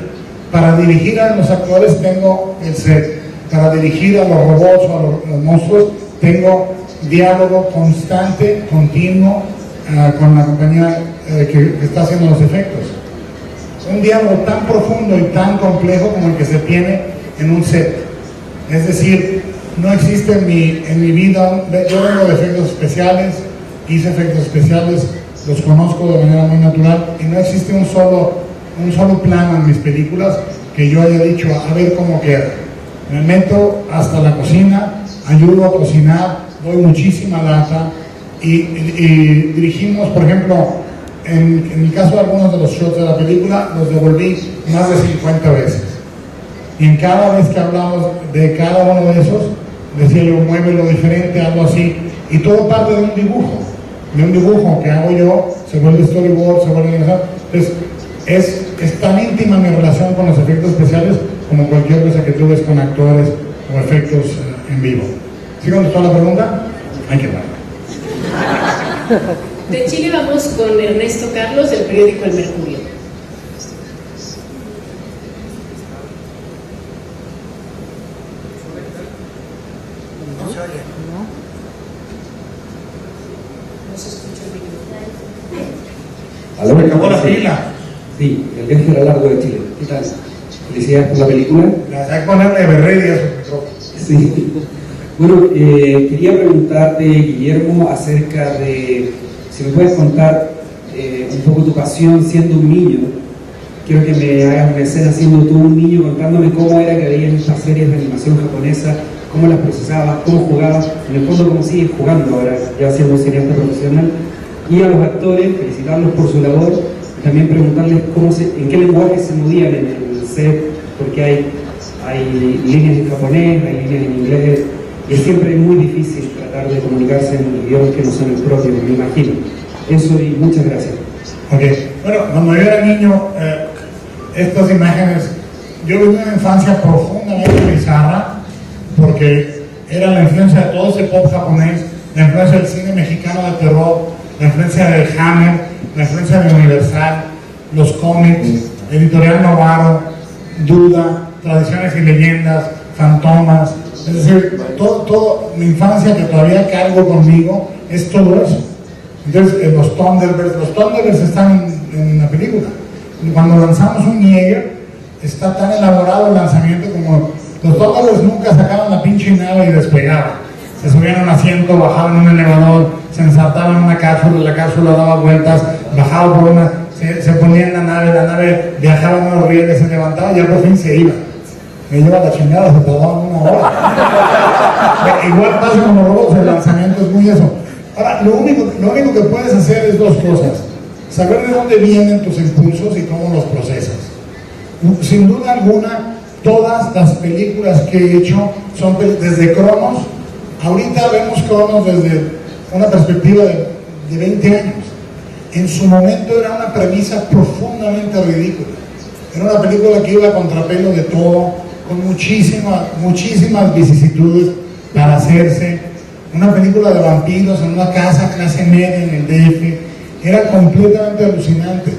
Para dirigir a los actores tengo el set, para dirigir a los robots o a los monstruos tengo diálogo constante, continuo, con la compañía que está haciendo los efectos. Un diálogo tan profundo y tan complejo como el que se tiene en un set. Es decir, no existe en mi vida, yo vengo de efectos especiales, hice efectos especiales, los conozco de manera muy natural, y no existe un solo plano en mis películas que yo haya dicho, a ver cómo queda. Me meto hasta la cocina, ayudo a cocinar, doy muchísima lata, y dirigimos, por ejemplo, en el caso de algunos de los shots de la película, los devolví más de 50 veces. Y en cada vez que hablamos de cada uno de esos, decía yo, muévelo diferente, algo así, y todo parte de un dibujo que hago yo, se vuelve storyboard, se vuelve animación. Entonces, es tan íntima mi relación con los efectos especiales como cualquier cosa que tú ves con actores o efectos en vivo. ¿Sí contestó la pregunta? Hay que ver. De Chile vamos con Ernesto Carlos, del periódico El Mercurio. ¿Aló? Me acabó la fila. Sí, el viaje era largo de Chile. ¿Qué tal? Felicidades por la película. Hay que ponerle berredia a su micrófono. Sí. Bueno, quería preguntarte, Guillermo, acerca de, si me puedes contar un poco tu pasión siendo un niño. Quiero que me hagas una escena siendo tú un niño, contándome cómo era que veías estas series de animación japonesa, cómo las procesabas, cómo jugabas, en el fondo cómo sigues jugando ahora, ya siendo un cineasta profesional. Y a los actores, felicitarlos por su labor, y también preguntarles en qué lenguaje se movían en el set, porque hay líneas en japonés, hay líneas en inglés, y es siempre muy difícil tratar de comunicarse en idiomas que no son el propio, me imagino. Eso, y muchas gracias. Ok, bueno, cuando yo era niño, estas imágenes, yo viví una infancia profundamente bizarra, porque era la influencia de todo ese pop japonés, la influencia del cine mexicano de terror, la influencia de Hammer, la influencia de Universal, los cómics, Editorial Novaro, Duda, Tradiciones y Leyendas, Fantomas, es decir, todo mi infancia que todavía cargo conmigo es todo eso. Entonces, los Thunderbirds están en la película. Y cuando lanzamos un Jaeger, está tan elaborado el lanzamiento como los Thunderbirds nunca sacaban la pinche nave y despegaban. Se subían a un asiento, bajaban en un elevador, se ensartaban en una cápsula, la cápsula daba vueltas, bajaba por una, se ponía en la nave viajaba en unos rieles, se levantaba y ya por fin se iba. Me lleva la chingada, se tardaban una hora. Igual pasa con los robots, el lanzamiento es muy eso. Ahora, lo único que puedes hacer es dos cosas: saber de dónde vienen tus impulsos y cómo los procesas. Sin duda alguna, todas las películas que he hecho son desde Cronos. Ahorita vemos Cronos desde una perspectiva de 20 años. En su momento era una premisa profundamente ridícula. Era una película que iba a contrapelo de todo, con muchísimas vicisitudes para hacerse. Una película de vampiros en una casa clase media en el DF. Era completamente alucinante.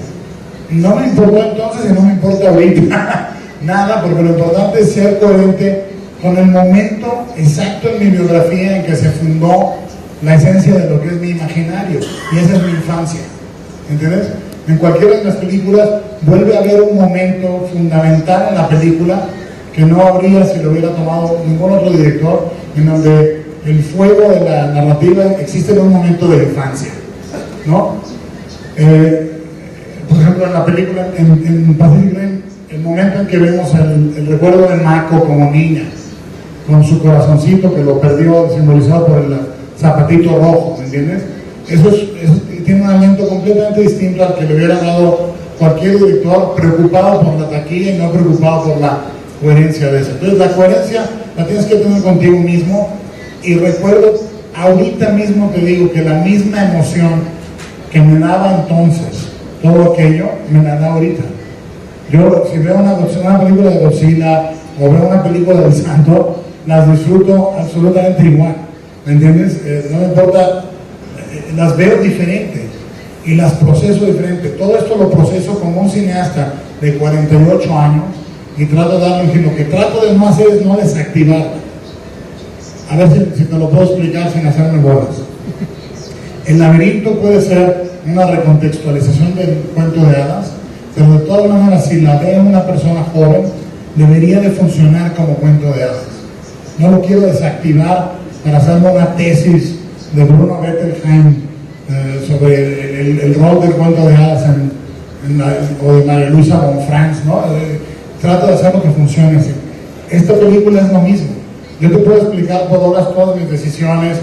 No me importó entonces y no me importa ahorita nada, porque lo importante es ser coherente con el momento exacto en mi biografía en que se fundó la esencia de lo que es mi imaginario, y esa es mi infancia, ¿entiendes? En cualquiera de las películas vuelve a haber un momento fundamental en la película que no habría si lo hubiera tomado ningún otro director, en donde el fuego de la narrativa existe en un momento de infancia, ¿no? Por ejemplo, en la película, en Pacific Rim, el momento en que vemos el recuerdo de Mako como niña, con su corazoncito que lo perdió, simbolizado por el zapatito rojo, ¿me entiendes? Eso tiene un aliento completamente distinto al que le hubiera dado cualquier director preocupado por la taquilla y no preocupado por la coherencia de eso. Entonces, la coherencia la tienes que tener contigo mismo, y recuerdo, ahorita mismo te digo que la misma emoción que me daba entonces todo aquello, me la da ahorita. Yo, si veo una película de Godzilla o veo una película del Santo, las disfruto absolutamente igual, ¿me entiendes? No me importa, las veo diferente y las proceso diferente. Todo esto lo proceso como un cineasta de 48 años y trato de darle un giro. Lo que trato de no hacer es no desactivarla. a ver si te lo puedo explicar sin hacerme bolas. El laberinto puede ser una recontextualización del cuento de hadas, pero de todas maneras, si la ve una persona joven, debería de funcionar como cuento de hadas. No lo quiero desactivar para hacerme una tesis de Bruno Bettelheim sobre el rol del cuento de hadas o de María Luisa von Franz, ¿no? Trato de hacer lo que funcione así. Esta película es lo mismo. Yo te puedo explicar por horas todas mis decisiones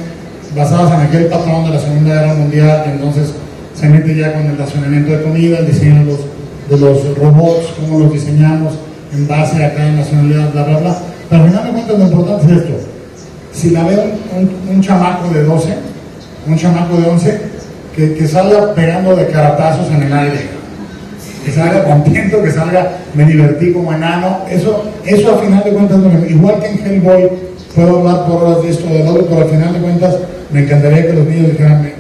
basadas en aquel patrón de la Segunda Guerra Mundial, que entonces se mete ya con el racionamiento de comida, el diseño de los robots, cómo los diseñamos en base a cada nacionalidad, bla, bla, bla. Pero al final de cuentas lo importante es esto. Si la ve un chamaco de 12, un chamaco de 11, que salga pegando de caratazos en el aire, que salga contento, que salga, me divertí como enano, eso al final de cuentas, igual que en Hellboy, puedo hablar por horas de esto o del otro, pero al final de cuentas me encantaría que los niños dijeran,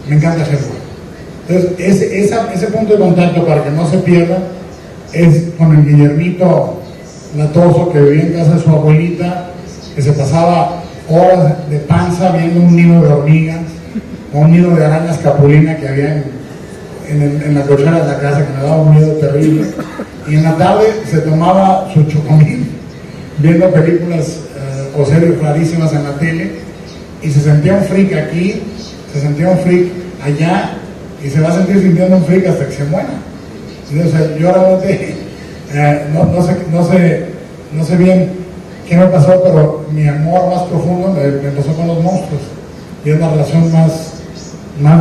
me encanta Hellboy. Entonces, ese punto de contacto, para que no se pierda, es con el Guillermito Latoso, que vivía en casa de su abuelita, que se pasaba horas de panza viendo un nido de hormigas o un nido de arañas capulina que había en la cochera de la casa, que me daba un miedo terrible. Y en la tarde se tomaba su chocomil viendo películas o series rarísimas en la tele, y se sentía un freak aquí, se sentía un freak allá, y se va a sentir sintiendo un freak hasta que se muera. Entonces, yo realmente no sé bien qué me pasó, pero mi amor más profundo me pasó con los monstruos, y es la relación más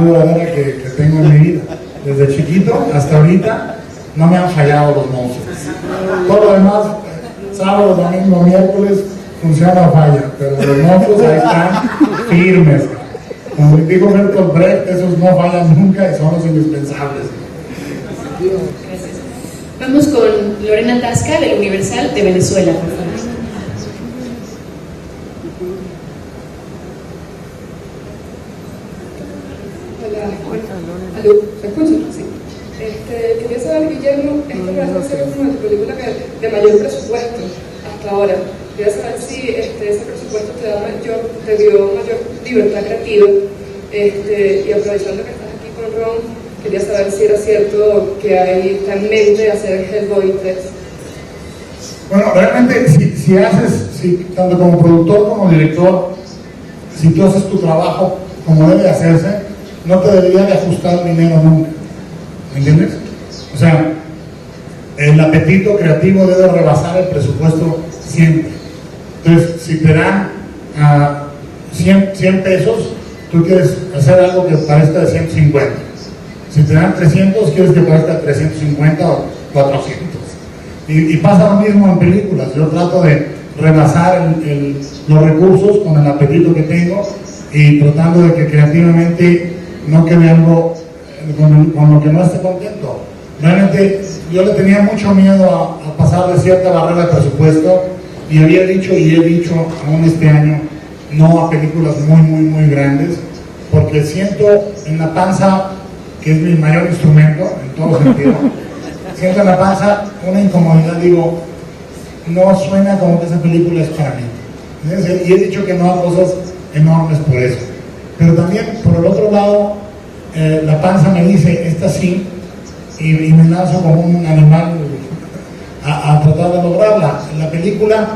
duradera que tengo en mi vida. Desde chiquito hasta ahorita no me han fallado los monstruos. Todo lo demás, sábado, domingo, miércoles, funciona o falla, pero los monstruos ahí están firmes. Como dijo Bertolt Brecht, esos no fallan nunca y son los indispensables. Gracias. Vamos con Lorena Tasca, del Universal de Venezuela, por favor. ¿Aló? ¿Me escuchan? Sí. Quería saber, Guillermo, esta parece ser una de tus películas de mayor presupuesto hasta ahora. Quería saber si ese presupuesto te dio mayor libertad creativa, y aprovechando que estás aquí con Ron, quería saber si era cierto que está en mente hacer Hellboy 3. Bueno, realmente si tanto como productor como director, si tú haces tu trabajo como debe hacerse, no te debería de ajustar dinero nunca, ¿me entiendes? O sea, el apetito creativo debe rebasar el presupuesto siempre. Entonces, si te dan 100 pesos, tú quieres hacer algo que parezca de 150. Si te dan 300, quieres que parezca de 350 o 400. Y pasa lo mismo en películas. Yo trato de rebasar los recursos con el apetito que tengo y tratando de que creativamente no quede algo con lo que no esté contento. Realmente yo le tenía mucho miedo a pasar de cierta barrera de presupuesto, y había dicho y he dicho aún este año no a películas muy grandes, porque siento en la panza, que es mi mayor instrumento en todo sentido, siento en la panza una incomodidad. Digo, no suena como que esa película es para mí. Y he dicho que no a cosas enormes por eso. Pero también, por el otro lado, la panza me dice, esta sí, y me lanzo como un animal a tratar de lograrla. En la película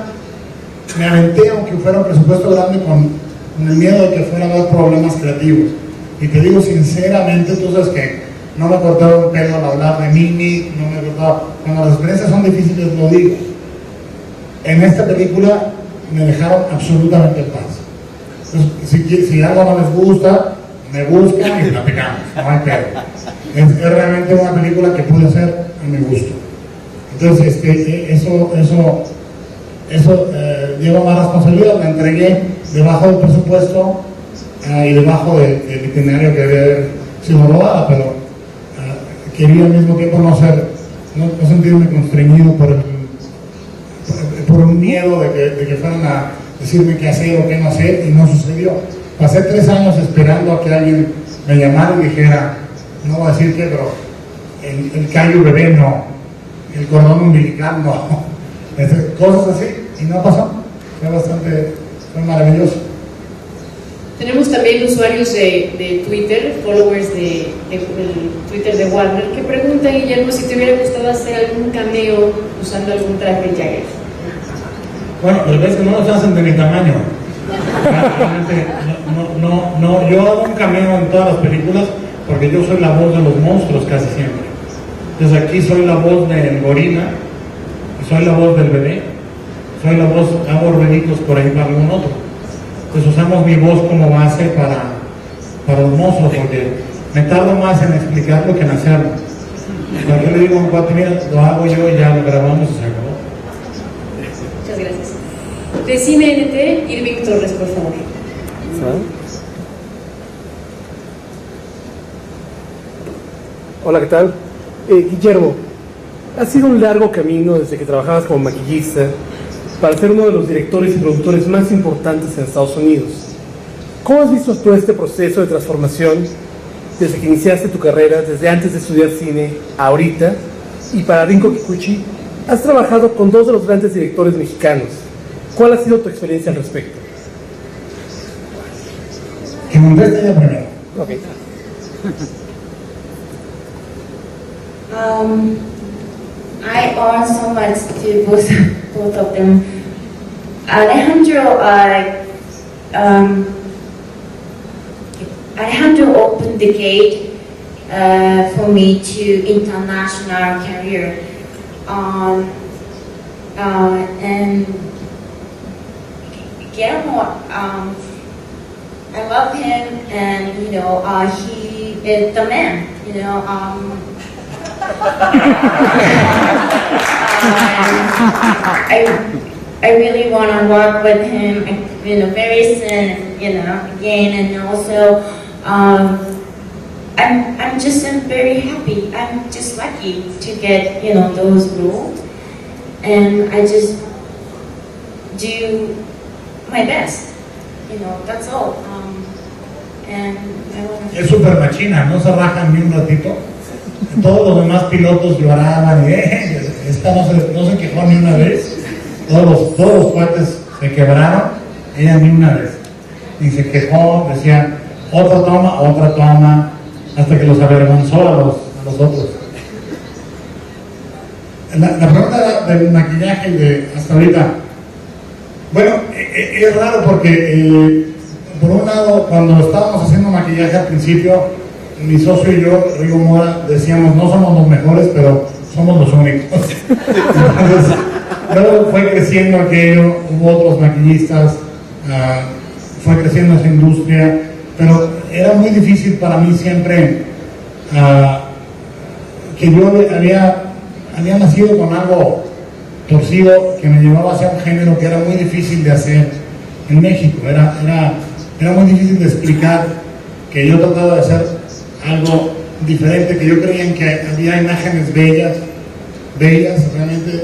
me aventé, aunque fuera un presupuesto grande, con el miedo de que fuera a haber problemas creativos. Y te digo sinceramente, tú sabes que no me cortaba el pelo al hablar de Mimi, no me cortaba. Cuando las experiencias son difíciles, lo digo. En esta película me dejaron absolutamente en paz. Entonces, si algo no les gusta, me buscan y platicamos, no hay pedo. Es realmente una película que pude hacer a mi gusto. Entonces, eso lleva más responsabilidad. Me entregué debajo del presupuesto y debajo del itinerario que debe haber sido rodada, pero quería al mismo tiempo no sentirme constreñido por un miedo de que fueran a decirme qué hacer o qué no hacer, y no sucedió. Pasé 3 años esperando a que alguien me llamara y dijera, no voy a decir qué, pero el callo bebé no, el cordón umbilical no, cosas así, y no pasó. Fue maravilloso. Tenemos también usuarios de Twitter, followers del Twitter de Warner, que preguntan, Guillermo, si te hubiera gustado hacer algún cameo usando algún traje Jagger. Bueno, pues ves que no nos hacen de mi tamaño. Realmente, no, yo hago un cameo en todas las películas porque yo soy la voz de los monstruos casi siempre. Entonces aquí soy la voz del gorila, soy la voz del bebé, soy la voz, hago rueditos por ahí para algún otro. Entonces usamos mi voz como base para los monstruos, porque me tardo más en explicarlo que en hacerlo. Cuando yo le digo a un cuate, mira, lo hago yo y ya lo grabamos y se acabó. Muchas gracias. De Cine NT, Irving Torres, por favor. Hola, ¿qué tal? Guillermo, ha sido un largo camino desde que trabajabas como maquillista para ser uno de los directores y productores más importantes en Estados Unidos. ¿Cómo has visto tú este proceso de transformación desde que iniciaste tu carrera, desde antes de estudiar cine a ahorita? Y para Rinko Kikuchi, has trabajado con dos de los grandes directores mexicanos. ¿Cuál ha sido tu experiencia al respecto? Que me conteste ella primero. Okay. I owe so much to both of them. Alejandro opened the gate for me to international career, and Guillermo, I love him, and he is the man. I really want to work with him, very soon, again, and also, I'm just very happy. I'm just lucky to get, those roles, and I just do my best, that's all. And I want to... Es súper machina, no se rajan ni un ratito. Todos los demás pilotos lloraban y esta no se quejó ni una vez. Todos los cuates se quebraron, ella ni una vez. Y se quejó, decía otra toma, hasta que los avergonzó a los otros. La pregunta del maquillaje hasta ahorita, bueno, es raro porque por un lado, cuando estábamos haciendo maquillaje al principio, mi socio y yo, Rigo Mora, decíamos, no somos los mejores, pero somos los únicos. Entonces, luego fue creciendo aquello, hubo otros maquillistas, fue creciendo esa industria, pero era muy difícil para mí siempre que yo había nacido con algo torcido que me llevaba hacia un género que era muy difícil de hacer en México. Era muy difícil de explicar que yo trataba de hacer algo diferente, que yo creía en que había imágenes bellas, realmente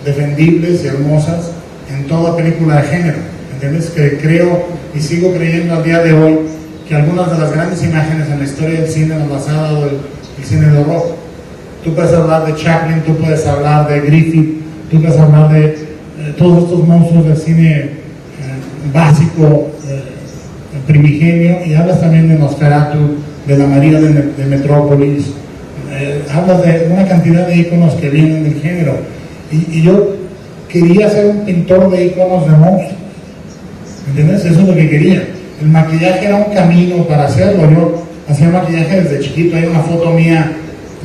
defendibles y hermosas en toda película de género. ¿Entiendes? Que creo y sigo creyendo al día de hoy que algunas de las grandes imágenes en la historia del cine nos las ha dado el cine de horror. Tú puedes hablar de Chaplin, tú puedes hablar de Griffith, tú puedes hablar de todos estos monstruos del cine básico, primigenio, y hablas también de Nosferatu, de la María de Metrópolis, hablas de una cantidad de íconos que vienen del género, y yo quería ser un pintor de íconos de monstruos, ¿entiendes? Eso es lo que quería. El maquillaje era un camino para hacerlo. Yo hacía maquillaje desde chiquito. Hay una foto mía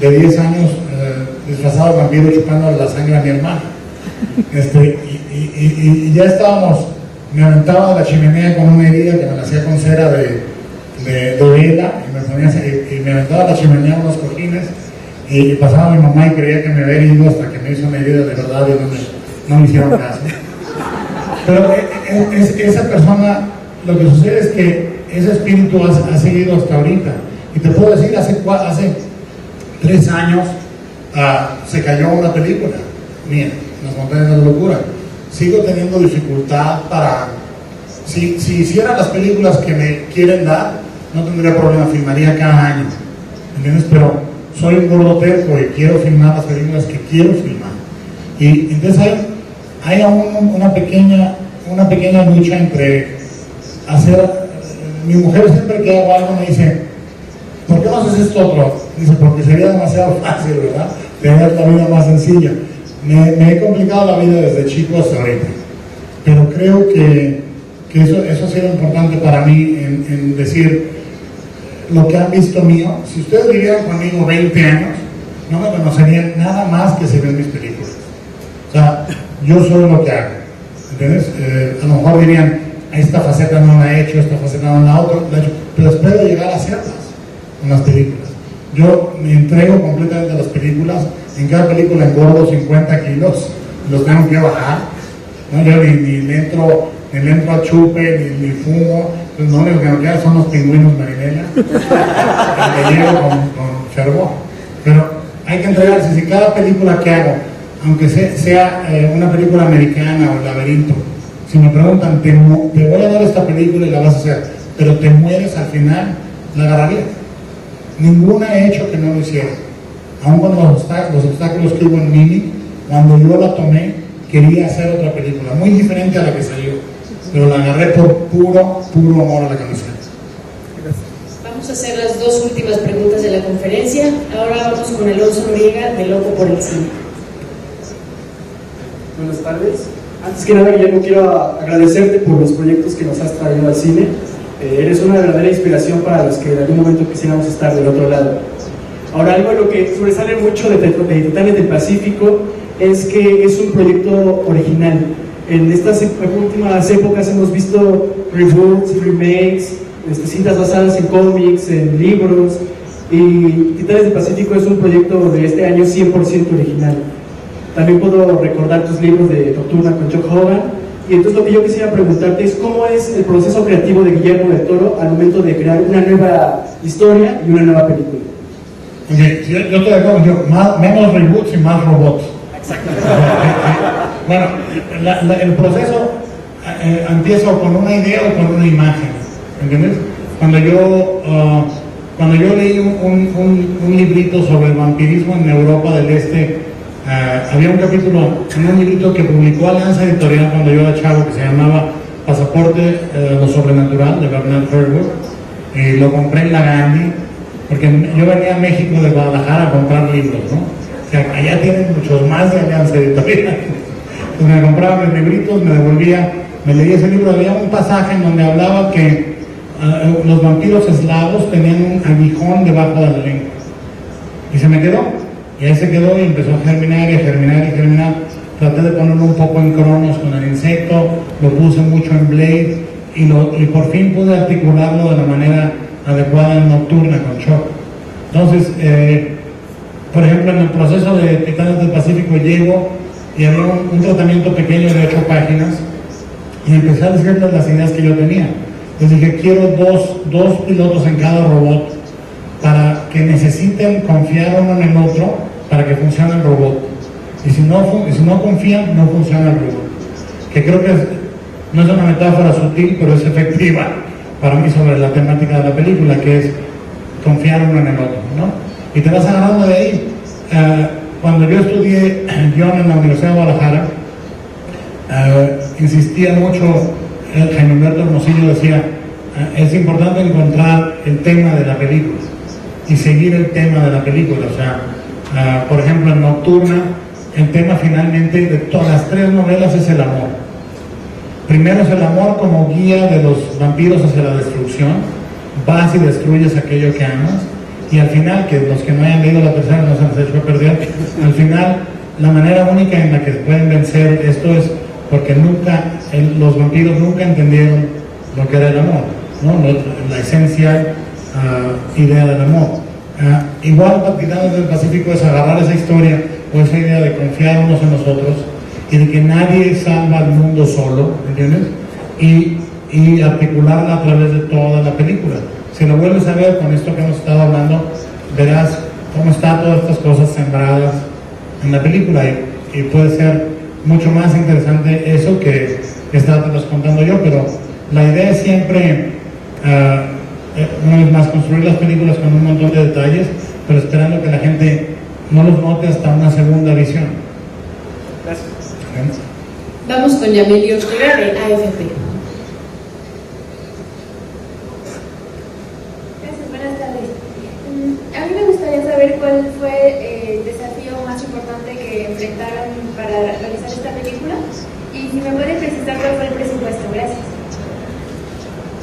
de 10 años disfrazado de vampiro chupando la sangre a mi hermana, y ya estábamos, me aventaba de la chimenea con una herida que me la hacía con cera de vela, y me aventaba a la chimenea unos cojines, y pasaba mi mamá y creía que me había herido hasta que me hizo una herida de verdad y no me hicieron caso. Pero esa persona, lo que sucede es que ese espíritu ha seguido hasta ahorita. Y te puedo decir, hace 3 años se cayó una película mía, Las Montañas de la Locura. Sigo teniendo dificultad para... Si hiciera las películas que me quieren dar, no tendría problema, filmaría cada año, ¿entiendes? Pero soy un gordo terco y quiero filmar las películas que quiero filmar. Y entonces hay aún una pequeña lucha entre hacer mi mujer siempre que hago algo me dice, ¿por qué no haces esto otro? Dice, porque sería demasiado fácil, ¿verdad? Tener la vida más sencilla. Me he complicado la vida desde chico hasta ahorita, pero creo que eso ha sido importante para mí en decir lo que han visto mío. Si ustedes vivieran conmigo 20 años, no me conocerían nada más que si ven mis películas. O sea, yo soy lo que hago, ¿entiendes? A lo mejor dirían, esta faceta no la he hecho, esta faceta no la he hecho, pero espero llegar a hacerlas en las películas. Yo me entrego completamente a las películas. En cada película engordo 50 kilos, los tengo que bajar, ¿no? Yo ni le entro a chupe, ni fumo. Entonces, lo único que me queda son los pingüinos Marinela, que llevo con fervor. Pero hay que entregarse. Si cada película que hago, aunque sea una película americana o El Laberinto, si me preguntan, te voy a dar esta película y la vas a hacer, pero te mueres al final, la agarraría. Ninguna he hecho que no lo hiciera. Aún con los obstáculos que hubo en Mimi, cuando yo la tomé, quería hacer otra película, muy diferente a la que salió, pero la agarré por puro amor a la camiseta. Vamos a hacer las dos últimas preguntas de la conferencia. Ahora vamos con Alonso Noriega, de Loco por el Cine. Buenas tardes. Antes que nada, Guillermo, quiero agradecerte por los proyectos que nos has traído al cine. Eres una verdadera inspiración para los que en algún momento quisiéramos estar del otro lado. Ahora, algo de lo que sobresale mucho de Titanes del Pacífico es que es un proyecto original. En estas últimas épocas hemos visto reboots, remakes, cintas basadas en cómics, en libros, y Titanes del Pacífico es un proyecto de este año 100% original. También puedo recordar tus libros de Nocturna con Chuck Hogan, y entonces lo que yo quisiera preguntarte es cómo es el proceso creativo de Guillermo del Toro al momento de crear una nueva historia y una nueva película. Okay, yo estoy de acuerdo contigo, menos reboots y más robots. Bueno, el proceso empieza con una idea o con una imagen, ¿entiendes? Cuando yo leí un librito sobre el vampirismo en Europa del Este, había un capítulo en un librito que publicó Alianza Editorial cuando yo era chavo, que se llamaba Pasaporte lo Sobrenatural, de Bernard Herrwood, y lo compré en la Gandhi, porque yo venía a México de Guadalajara a comprar libros, ¿no? O sea, allá tienen muchos más de Alianza Editorial. Entonces me compraba mis libritos, me devolvía, me leía ese libro. Había un pasaje en donde hablaba que los vampiros eslavos tenían un aguijón debajo de la lengua. Y se me quedó. Y ahí se quedó y empezó a germinar y a germinar y a germinar. Traté de ponerlo un poco en Cronos con el insecto, lo puse mucho en Blade y por fin pude articularlo de la manera adecuada en Nocturna con Chuck. Entonces, por ejemplo, en el proceso de Titanes del Pacífico llego y había un tratamiento pequeño de 8 páginas y empecé a decirles las ideas que yo tenía. Les dije, quiero dos pilotos en cada robot para que necesiten confiar uno en el otro para que funcione el robot. Y si no confían, no funciona el robot. Que creo que no es una metáfora sutil, pero es efectiva para mí sobre la temática de la película, que es confiar uno en el otro, ¿no? Y te vas agarrando de ahí. Cuando yo estudié guión en la Universidad de Guadalajara, insistía mucho, Jaime Humberto Hermosillo decía, es importante encontrar el tema de la película y seguir el tema de la película. O sea, por ejemplo, en Nocturna, el tema finalmente de todas las 3 novelas es el amor. Primero es el amor como guía de los vampiros hacia la destrucción, vas y destruyes aquello que amas, y al final, que los que no hayan leído la tercera no se les echó a perder, al final la manera única en la que pueden vencer esto es porque los vampiros nunca entendieron lo que era el amor, ¿no? La esencial idea del amor. Igual para Titanes del Pacífico es agarrar esa historia o esa idea de confiar unos en los otros y de que nadie salva al mundo solo, ¿entiendes? Y articularla a través de toda la película. Si lo vuelves a ver con esto que hemos estado hablando, verás cómo están todas estas cosas sembradas en la película y puede ser mucho más interesante eso que estártelos contando yo, pero la idea es siempre, una vez más, construir las películas con un montón de detalles, pero esperando que la gente no los note hasta una segunda visión. Gracias. Vamos con Yamilio Ortega, de AFP. el desafío más importante que enfrentaron para realizar esta película? Y si me puede precisar cuál fue el presupuesto. Gracias.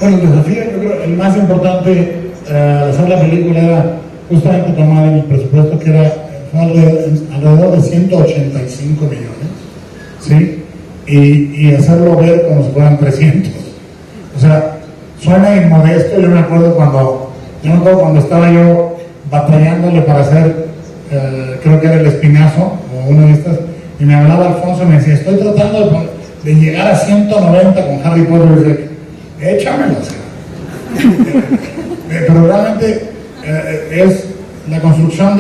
Bueno, el desafío, yo creo, el más importante al hacer la película era justamente tomar el presupuesto que era alrededor de 185 millones, ¿sí? Y hacerlo ver como si fueran 300. O sea, suena inmodesto. Yo me acuerdo cuando estaba yo batallándole para hacer, creo que era El Espinazo, o una de estas, y me hablaba Alfonso y me decía, estoy tratando de llegar a 190 con Harry Potter, y dije, échamelo. Pero realmente es la construcción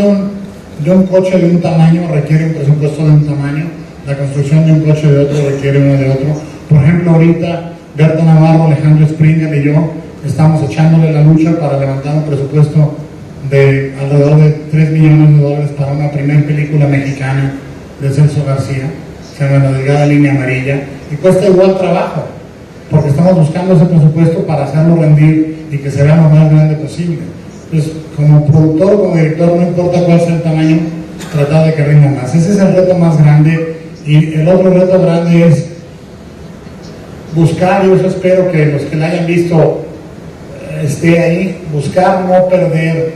de un coche de un tamaño requiere un presupuesto de un tamaño, la construcción de un coche de otro requiere uno de otro. Por ejemplo, ahorita Berta Navarro, Alejandro Springer y yo estamos echándole la lucha para levantar un presupuesto de alrededor de $3 millones para una primera película mexicana de Celso García, se llama La Delgada Línea Amarilla, y cuesta igual trabajo, porque estamos buscando ese presupuesto para hacerlo rendir y que se vea lo más grande posible. Entonces, como productor o como director, no importa cuál sea el tamaño, tratar de que rinda más. Ese es el reto más grande, y el otro reto grande es buscar, yo espero que los que la hayan visto esté ahí, buscar no perder,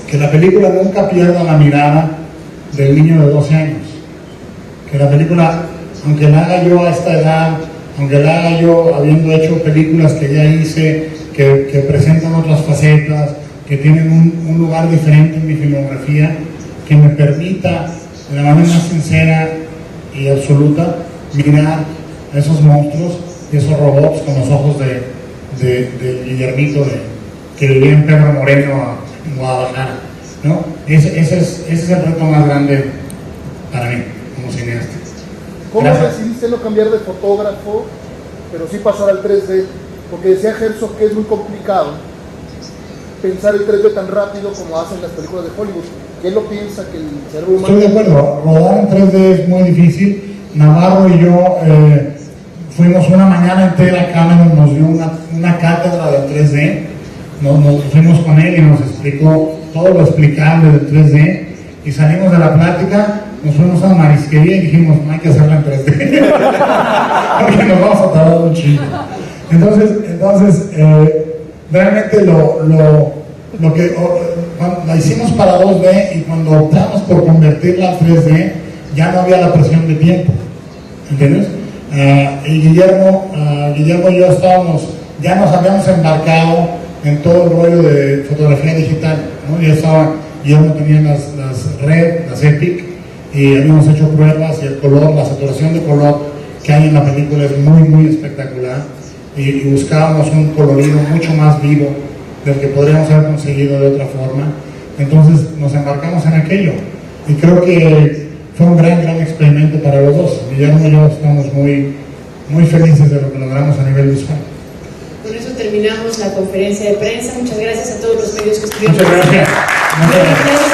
que la película nunca pierda la mirada del niño de 12 años, que la película, aunque la haga yo a esta edad, aunque la haga yo habiendo hecho películas que ya hice, que presentan otras facetas, que tienen un lugar diferente en mi filmografía, que me permita de la manera más sincera y absoluta mirar a esos monstruos y esos robots con los ojos de Guillermito que vivía en Pedro Moreno, en Guadalajara, ¿no? Ese es el reto más grande para mí como cineasta. ¿Cómo Gracias. decidiste no cambiar de fotógrafo, pero sí pasar al 3D? Porque decía Herzog que es muy complicado pensar el 3D tan rápido como hacen las películas de Hollywood. ¿Qué lo piensa que el cerebro humano? Estoy de acuerdo, rodar en 3D es muy difícil. Navarro y yo fuimos una mañana entera, Cameron nos dio una cátedra de 3D, nos fuimos con él y nos explicó todo lo explicable del 3D, y salimos de la plática, nos fuimos a la marisquería y dijimos, no hay que hacerla en 3D, porque nos vamos a tardar un chingo. Entonces realmente lo que la hicimos para 2D, y cuando optamos por convertirla a 3D, ya no había la presión de tiempo, ¿entiendes? Y Guillermo y yo ya nos habíamos embarcado en todo el rollo de fotografía digital, ¿no? Guillermo tenía las Red, las Epic, y habíamos hecho pruebas, y el color, la saturación de color que hay en la película es muy, muy espectacular, y buscábamos un colorido mucho más vivo del que podríamos haber conseguido de otra forma. Entonces nos embarcamos en aquello, y creo que fue un gran experimento para los dos. Guillermo y yo estamos muy, muy felices de lo que logramos a nivel visual. Con eso terminamos la conferencia de prensa. Muchas gracias a todos los medios que estuvieron. Muchas gracias. Muchas gracias.